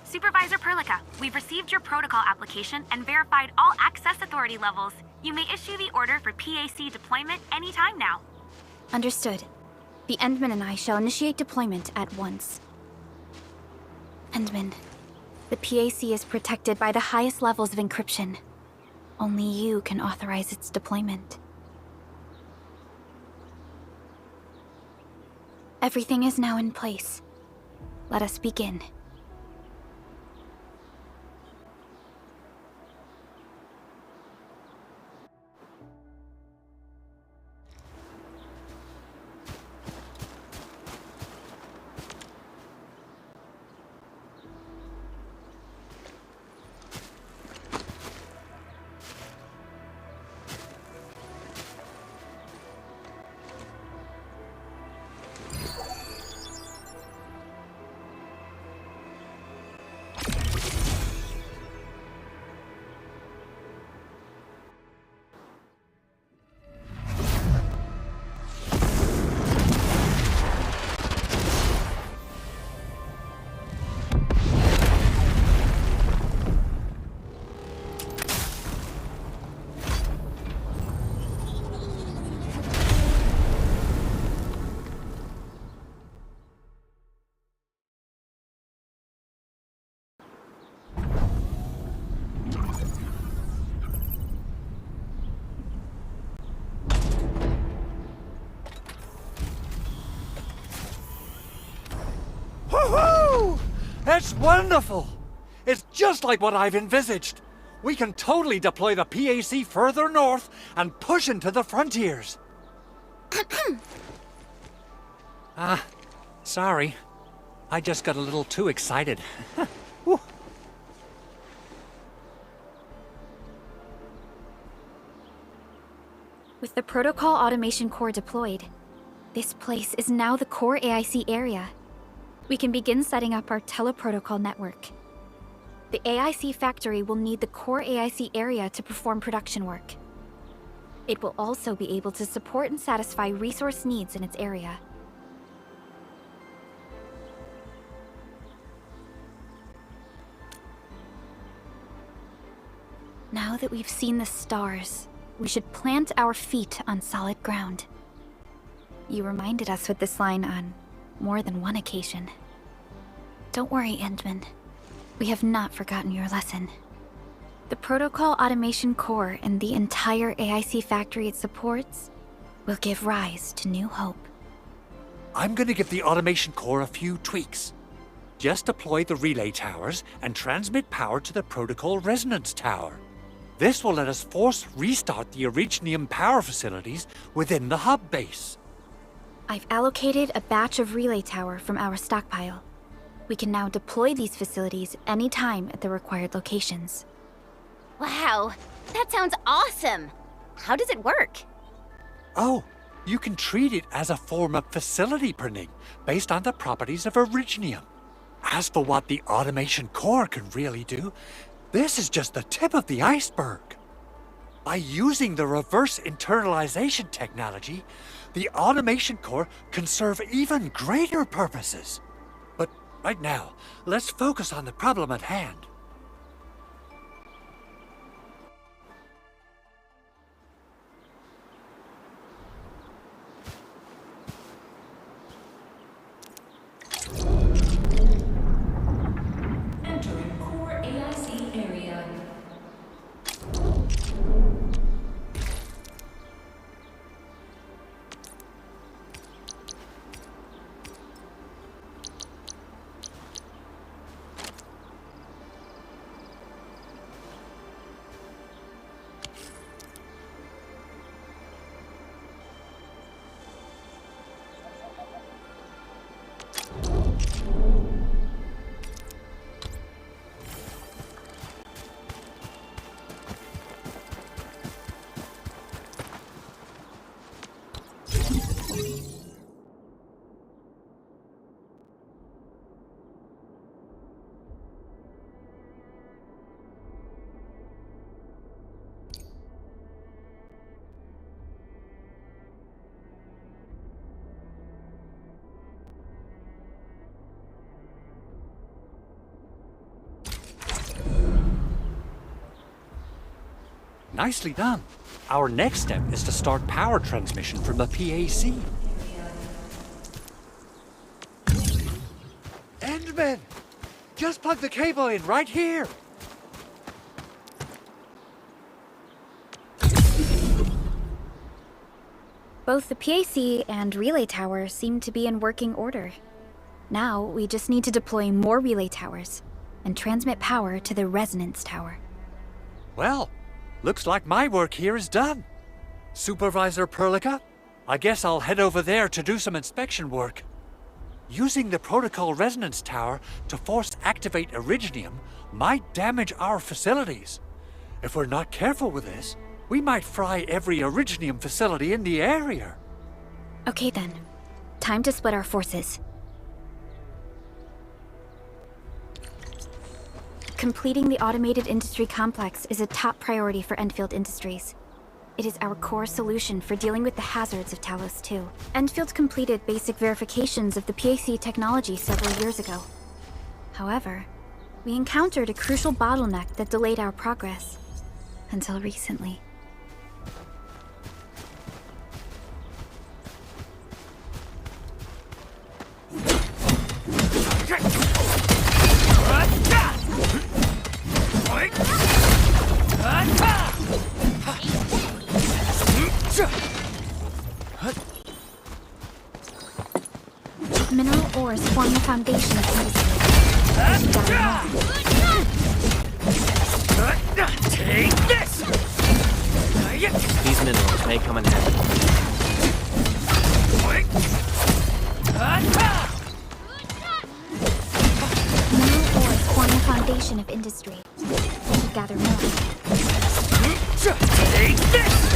Supervisor Perlica, we've received your protocol application and verified all access authority levels. You may issue the order for PAC deployment anytime now. Understood. The Endman and I shall initiate deployment at once. Endman, the PAC is protected by the highest levels of encryption. Only you can authorize its deployment. Everything is now in place. Let us begin. Woohoo! It's wonderful! It's just like what I've envisaged. We can totally deploy the PAC further north and push into the frontiers. Sorry. I just got a little too excited. Whew. With the protocol automation core deployed, this place is now the core AIC area. We can begin setting up our teleprotocol network. The AIC factory will need the core AIC area to perform production work. It will also be able to support and satisfy resource needs in its area. Now that we've seen the stars, we should plant our feet on solid ground. You reminded us with this line on more than one occasion. Don't worry, Endman. We have not forgotten your lesson. The Protocol Automation Core and the entire AIC factory it supports will give rise to new hope. I'm gonna give the automation core a few tweaks. Just deploy the relay towers and transmit power to the protocol resonance tower. This will let us force restart the Originium power facilities within the hub base. I've allocated a batch of relay tower from our stockpile. We can now deploy these facilities anytime at the required locations. Wow, that sounds awesome! How does it work? Oh, you can treat it as a form of facility printing based on the properties of Originium. As for what the automation core can really do, this is just the tip of the iceberg. By using the reverse internalization technology, the automation core can serve even greater purposes. But right now, let's focus on the problem at hand. Entering core AIC area. Nicely done. Our next step is to start power transmission from the PAC. Endman! Just plug the cable in right here! Both the PAC and relay tower seem to be in working order. Now, we just need to deploy more relay towers and transmit power to the resonance tower. Well, looks like my work here is done. Supervisor Perlica, I guess I'll head over there to do some inspection work. Using the protocol resonance tower to force activate Originium might damage our facilities. If we're not careful with this, we might fry every Originium facility in the area. Okay then. Time to split our forces. Completing the automated industry complex is a top priority for Endfield Industries. It is our core solution for dealing with the hazards of Talos 2. Endfield completed basic verifications of the PAC technology several years ago. However, we encountered a crucial bottleneck that delayed our progress. Until recently. Mineral ores form the foundation of industry. Take this! These minerals may come in handy. Mineral ores form the foundation of industry. Gather more. Take this!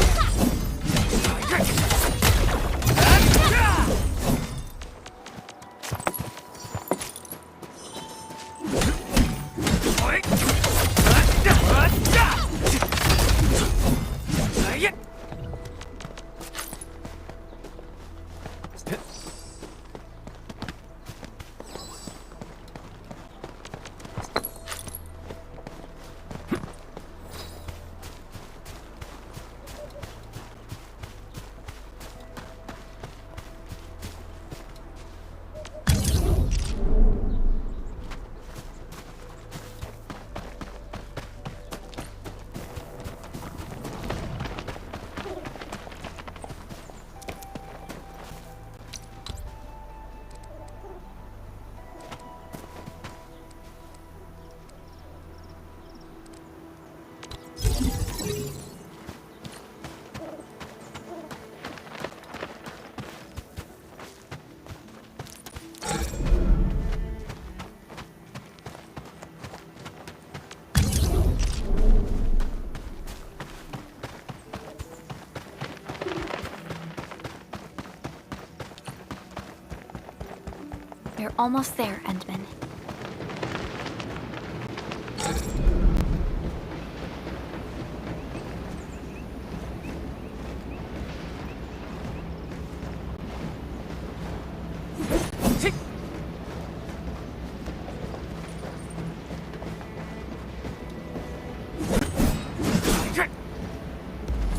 almost there, Endman.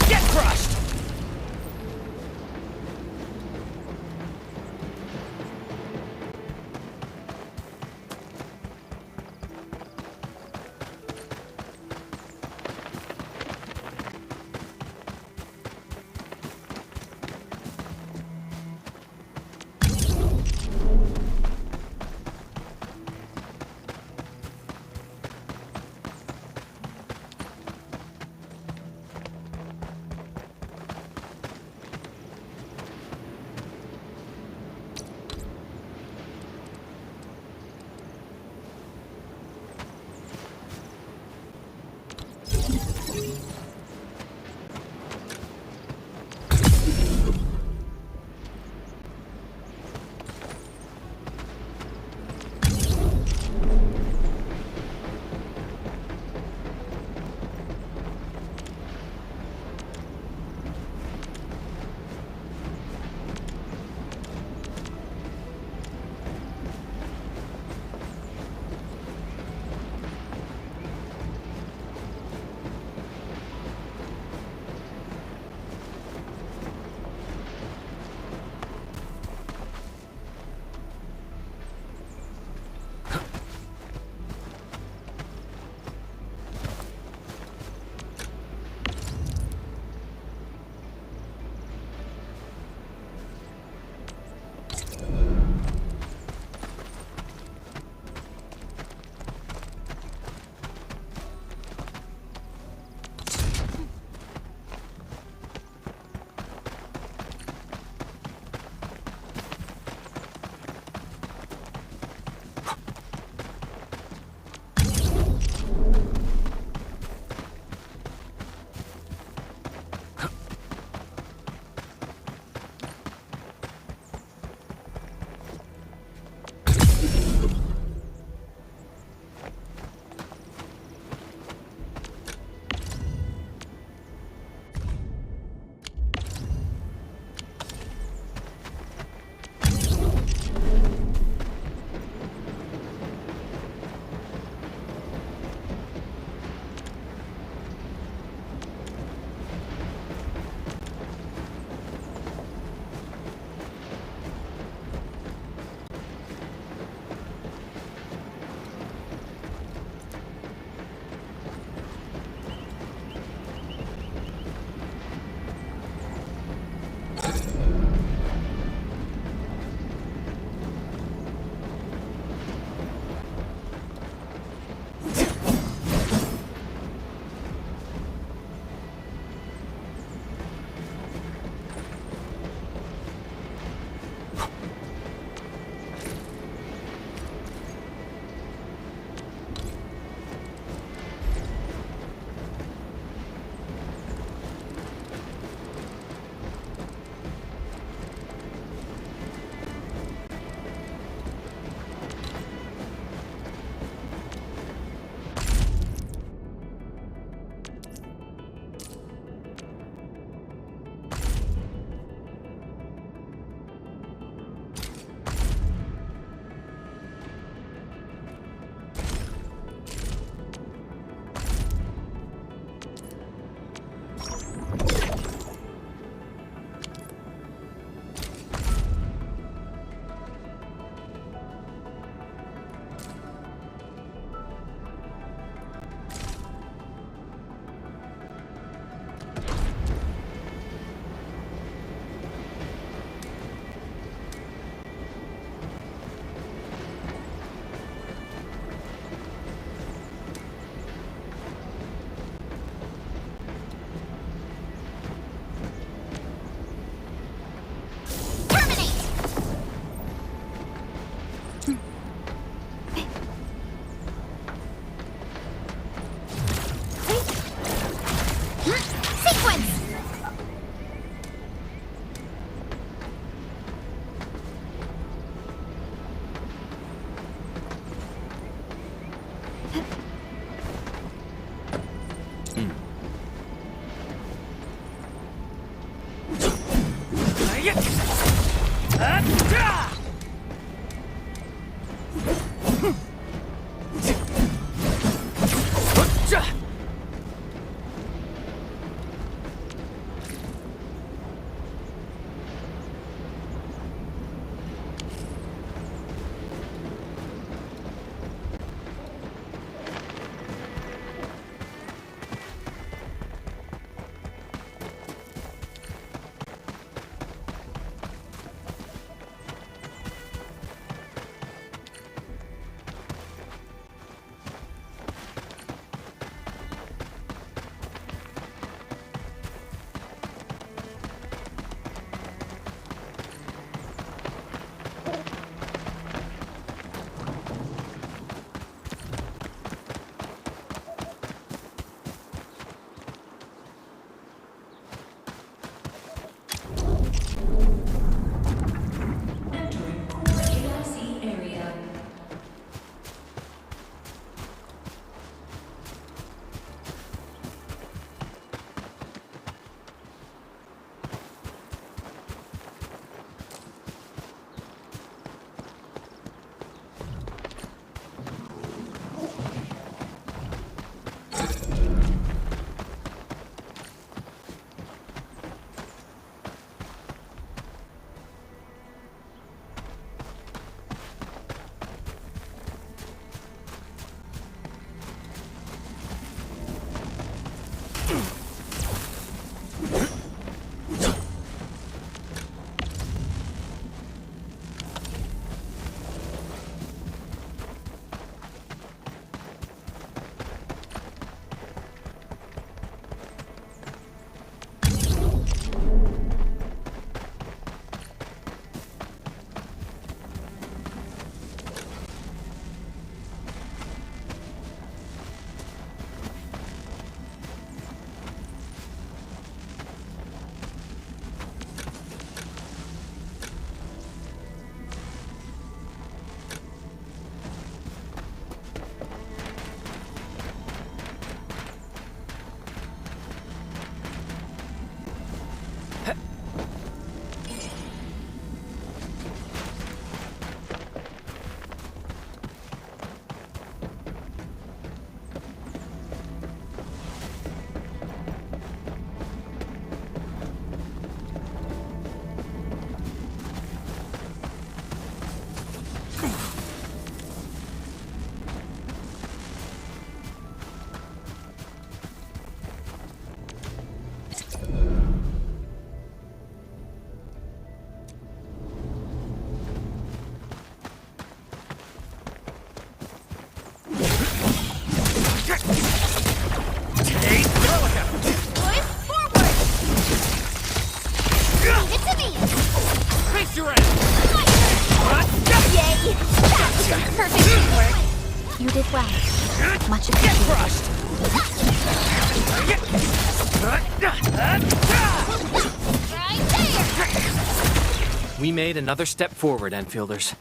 Get crushed! Entering core AIC area. You did well. Much appreciated. We made another step forward, Enfielders.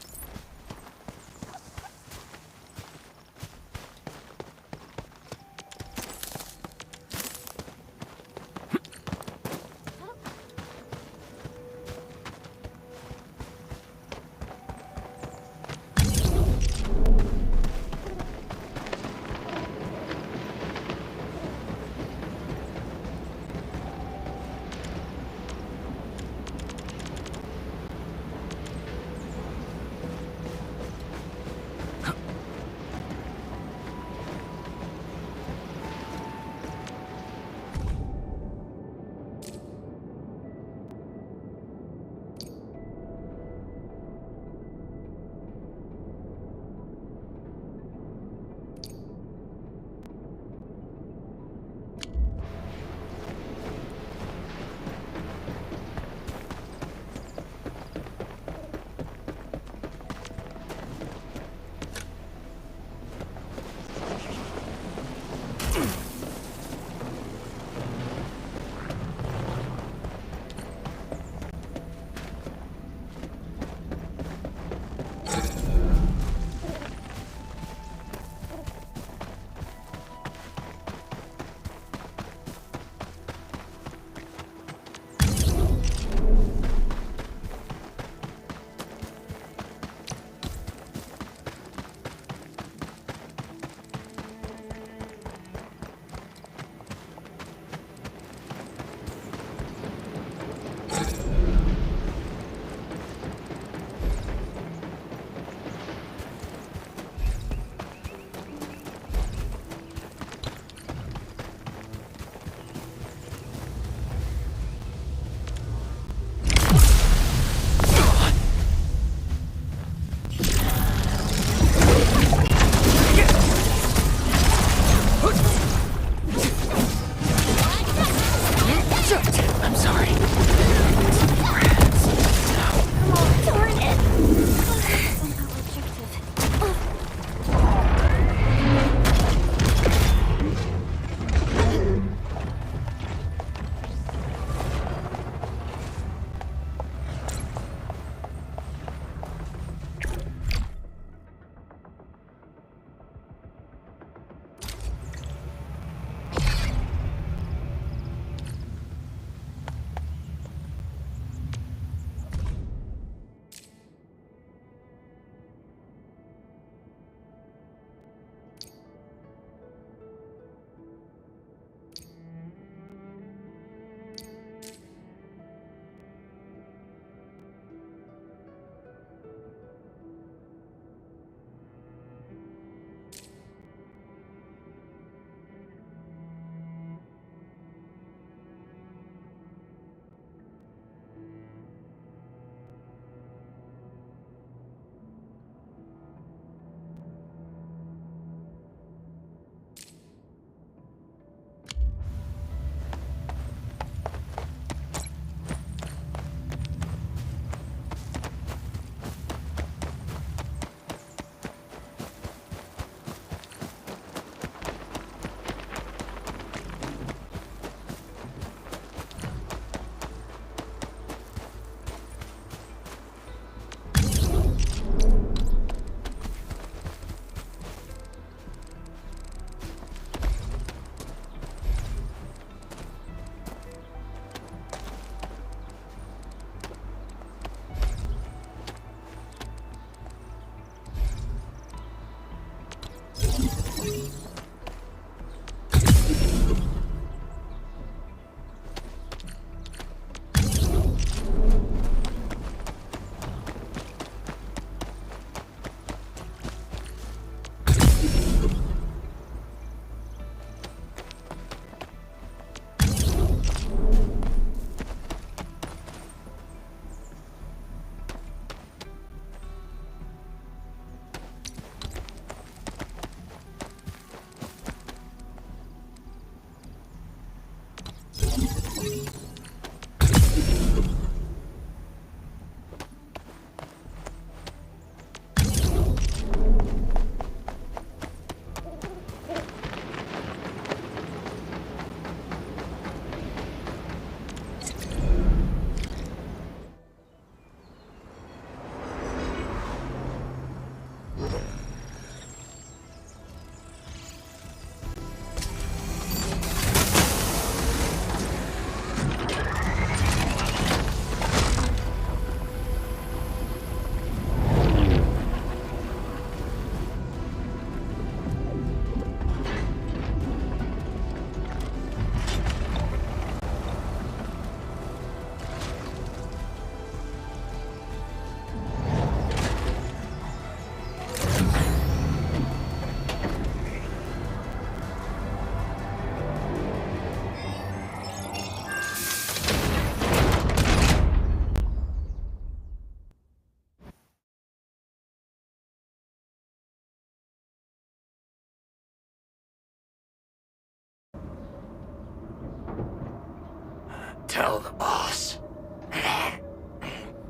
Tell the boss.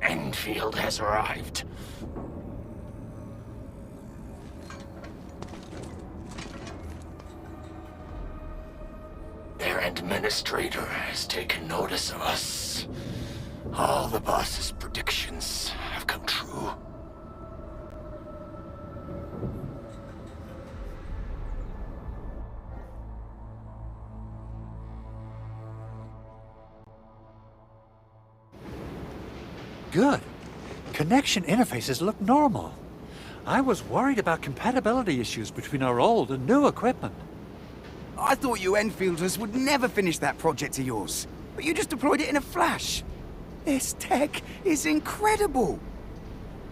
Endfield has arrived. Their administrator has taken notice of us. All the boss's predictions have come true. Good. Connection interfaces look normal. I was worried about compatibility issues between our old and new equipment. I thought you Enfielders would never finish that project of yours, but you just deployed it in a flash. This tech is incredible.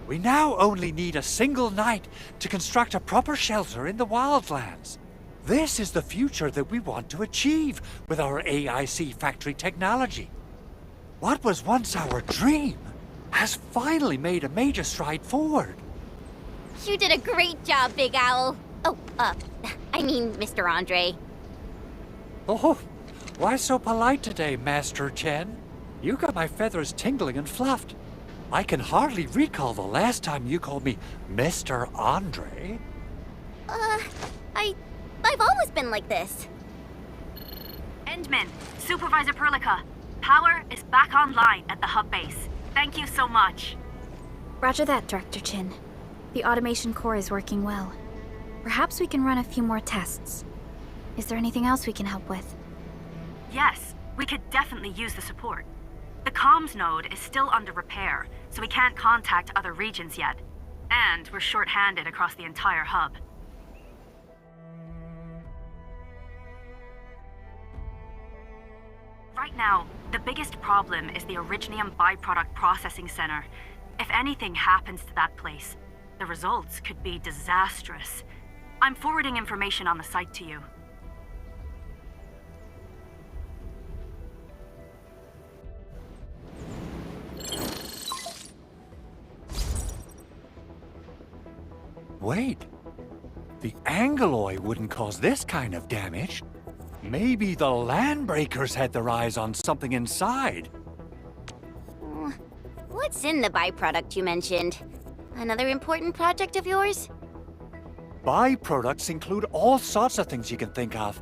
We now only need a single night to construct a proper shelter in the wildlands. This is the future that we want to achieve with our AIC factory technology. What was once our dream has finally made a major stride forward. You did a great job, Big Owl. Oh, I mean, Mr. Andre. Oh, why so polite today, Master Chen? You got my feathers tingling and fluffed. I can hardly recall the last time you called me Mr. Andre. I've always been like this. Endman, Supervisor Perlica, power is back online at the hub base. Thank you so much. Roger that, Director Chin. The automation core is working well. Perhaps we can run a few more tests. Is there anything else we can help with? Yes, we could definitely use the support. The comms node is still under repair, so we can't contact other regions yet. And we're short-handed across the entire hub. Right now, the biggest problem is the Originium byproduct processing center. If anything happens to that place, the results could be disastrous. I'm forwarding information on the site to you. Wait. The Angeloy wouldn't cause this kind of damage. Maybe the Landbreakers had their eyes on something inside. What's in the byproduct you mentioned? Another important project of yours? Byproducts include all sorts of things you can think of.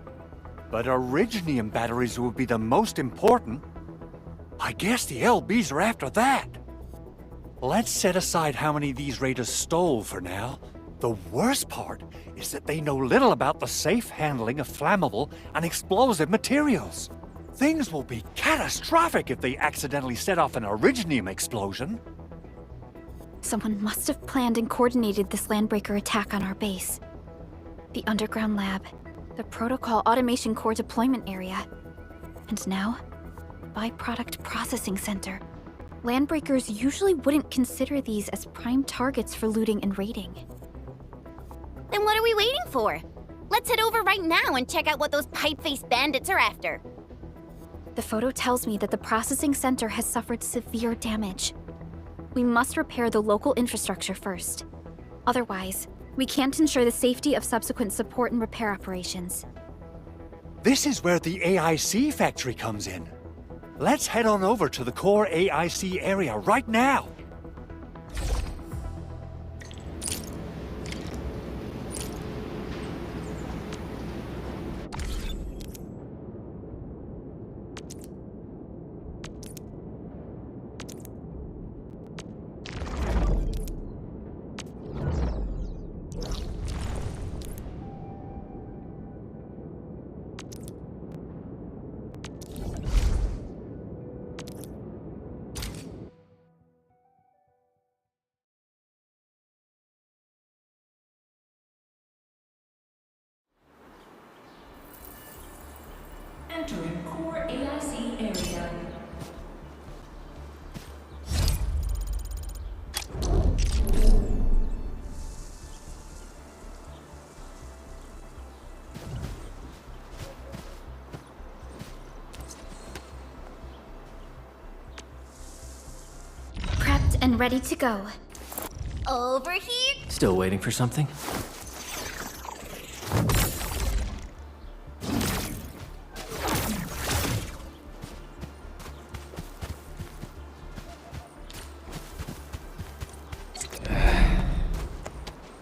But Originium batteries would be the most important. I guess the LBs are after that. Let's set aside how many these raiders stole for now. The worst part is that they know little about the safe handling of flammable and explosive materials. Things will be catastrophic if they accidentally set off an Originium explosion. Someone must have planned and coordinated this Landbreaker attack on our base. The underground lab, the protocol automation core deployment area, and now, byproduct processing center. Landbreakers usually wouldn't consider these as prime targets for looting and raiding. Then what are we waiting for? Let's head over right now and check out what those pipe-faced bandits are after. The photo tells me that the processing center has suffered severe damage. We must repair the local infrastructure first. Otherwise, we can't ensure the safety of subsequent support and repair operations. This is where the AIC factory comes in. Let's head on over to the core AIC area right now. Entering core AIC area. Prepped and ready to go. Over here? Still waiting for something?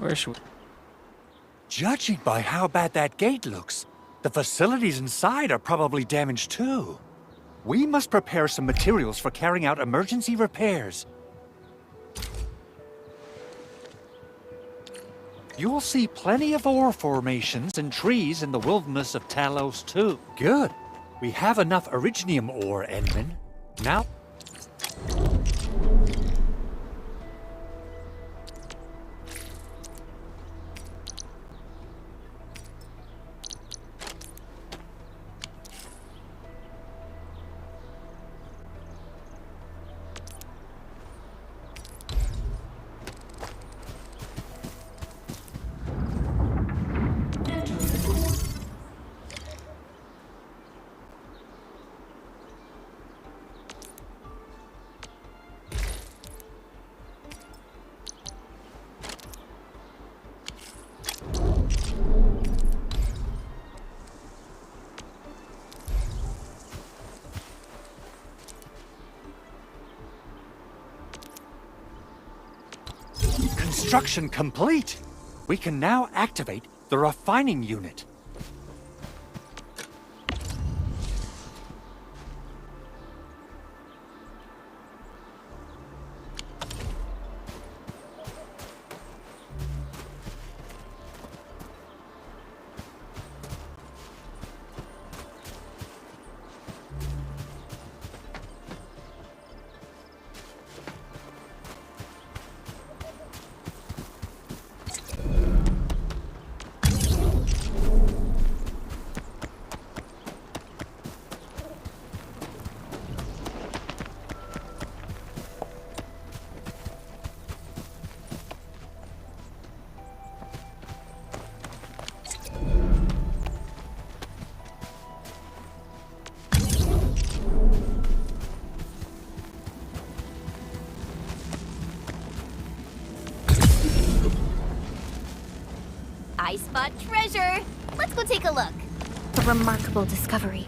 Where should we... Judging by how bad that gate looks, the facilities inside are probably damaged too. We must prepare some materials for carrying out emergency repairs. You'll see plenty of ore formations and trees in the wilderness of Talos too. Good. We have enough originium ore, Endman. Now... Construction complete! We can now activate the refining unit. I spot treasure. Let's go take a look. A remarkable discovery.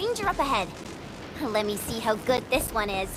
danger up ahead. Let me see how good this one is.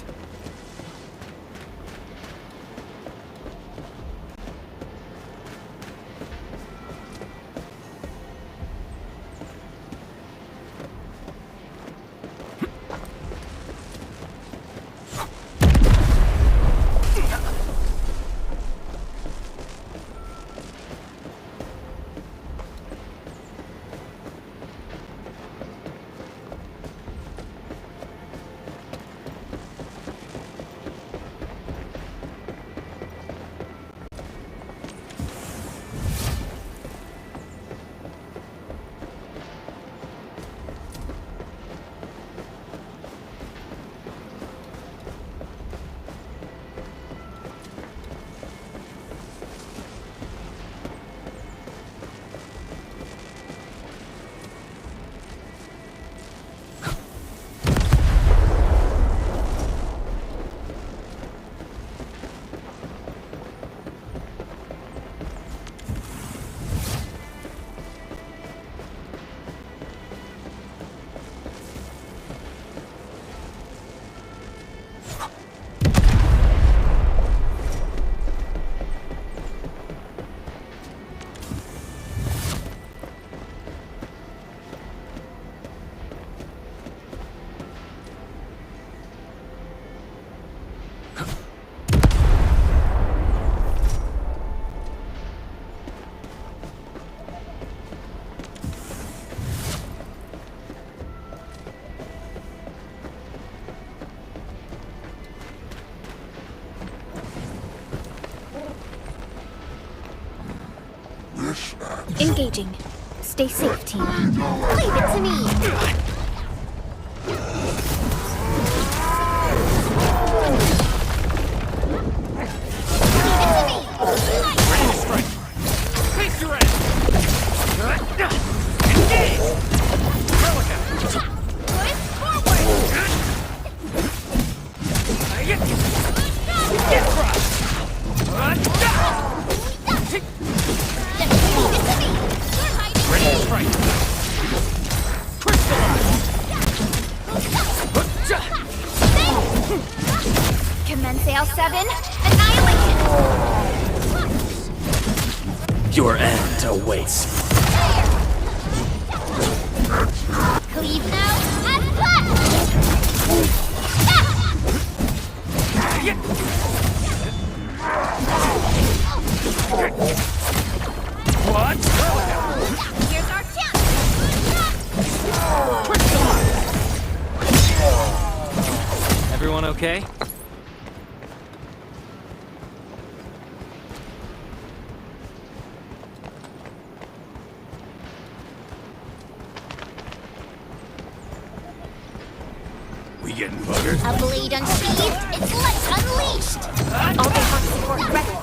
Engaging. Stay safe, team. Leave it to me! Commence AL7. Annihilation! Your end awaits. Cleave now and cut! What? Here's our chance! Everyone okay? We getting buggered? A blade unsheathed, its light unleashed! All the hot support ready.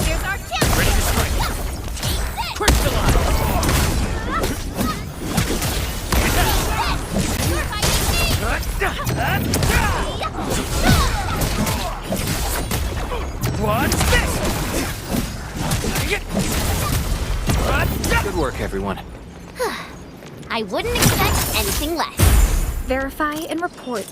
Here's our chance! Ready to strike. Take this! Crystallize! You're fighting me! What's this? Good work, everyone. I wouldn't expect anything less. Verify and report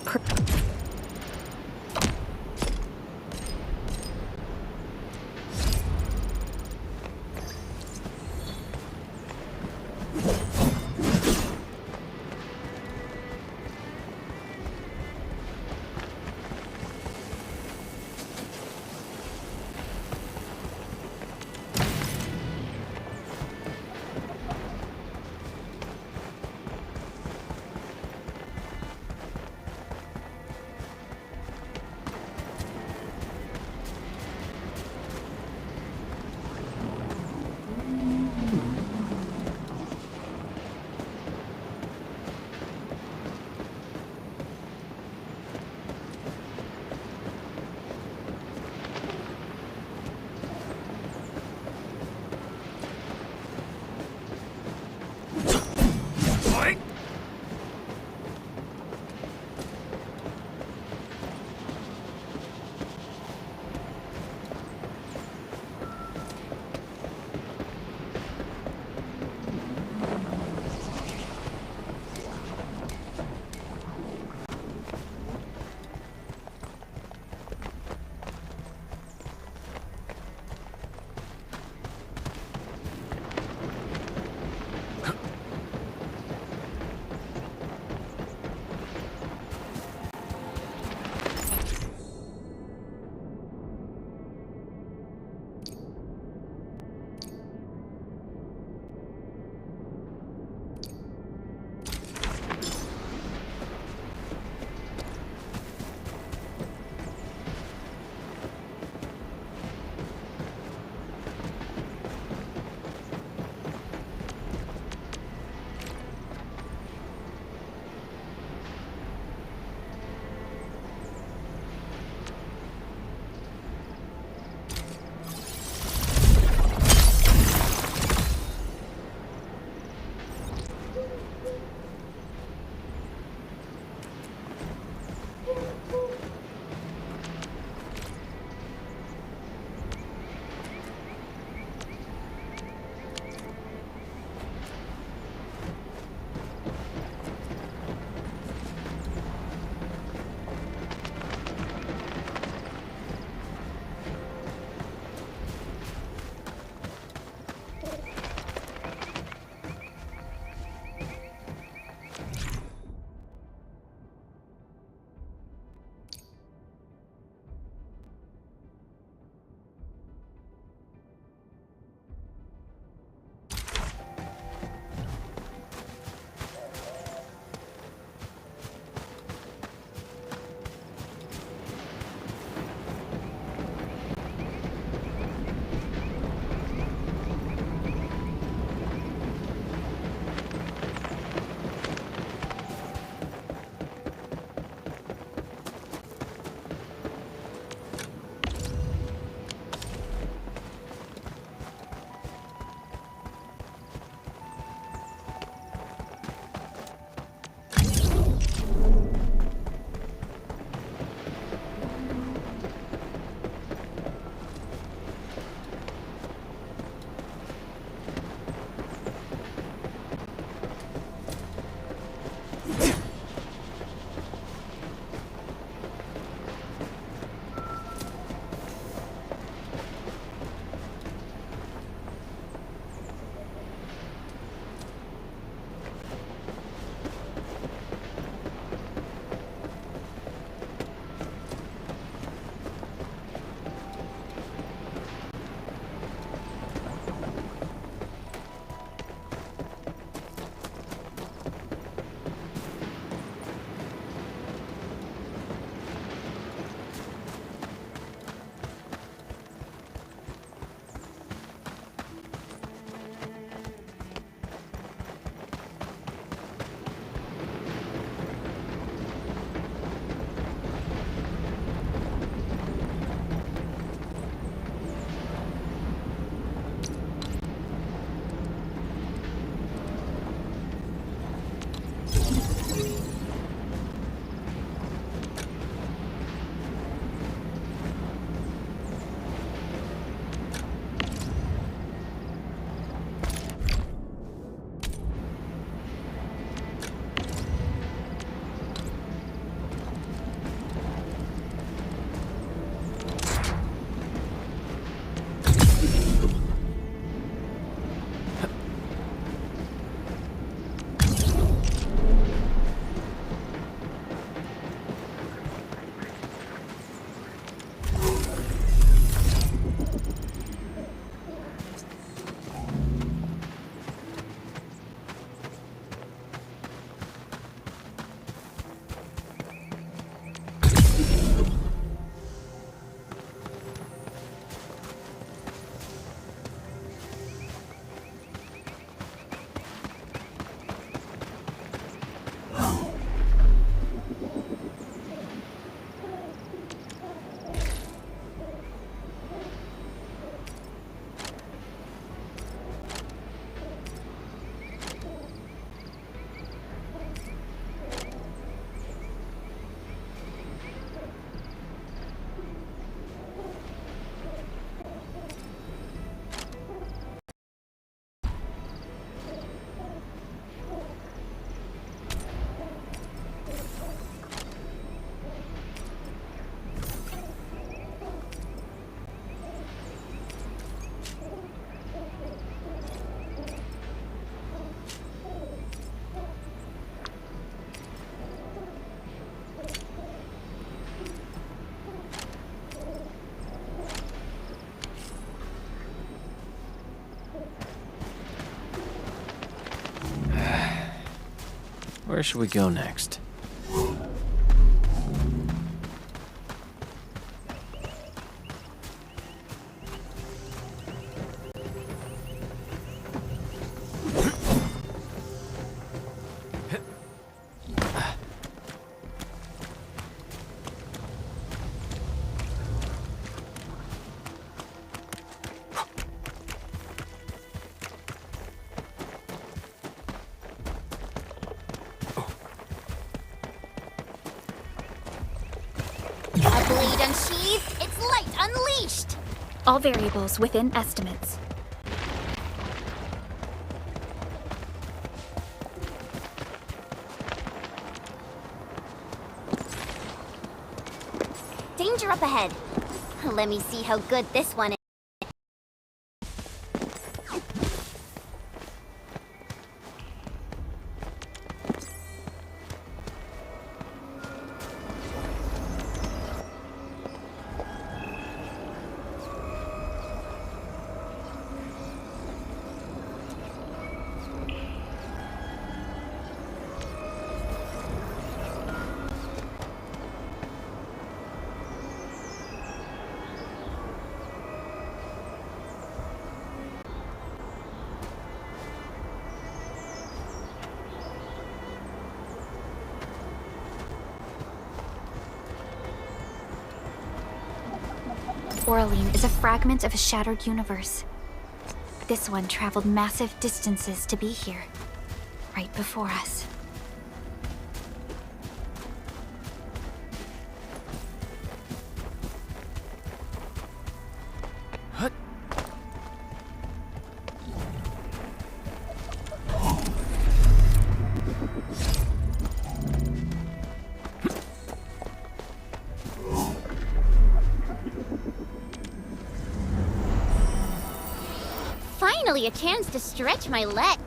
Where should we go next? A blade unsheathed, its light unleashed! All variables within estimates. Danger up ahead. Let me see how good this one is. Oraline is a fragment of a shattered universe. This one traveled massive distances to be here, right before us. Finally a chance to stretch my leg.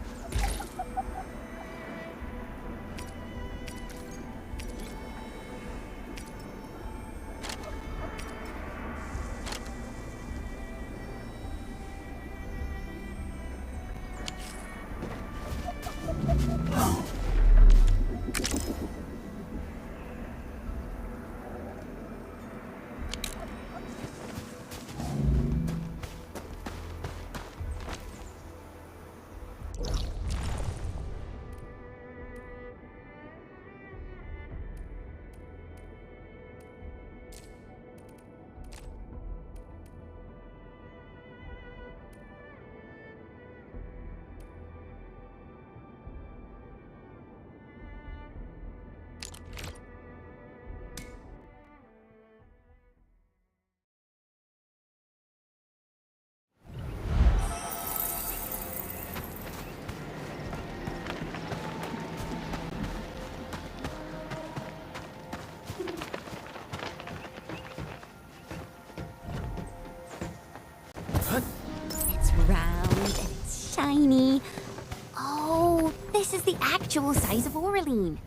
It's round and it's shiny. Oh, this is the actual size of Oraline.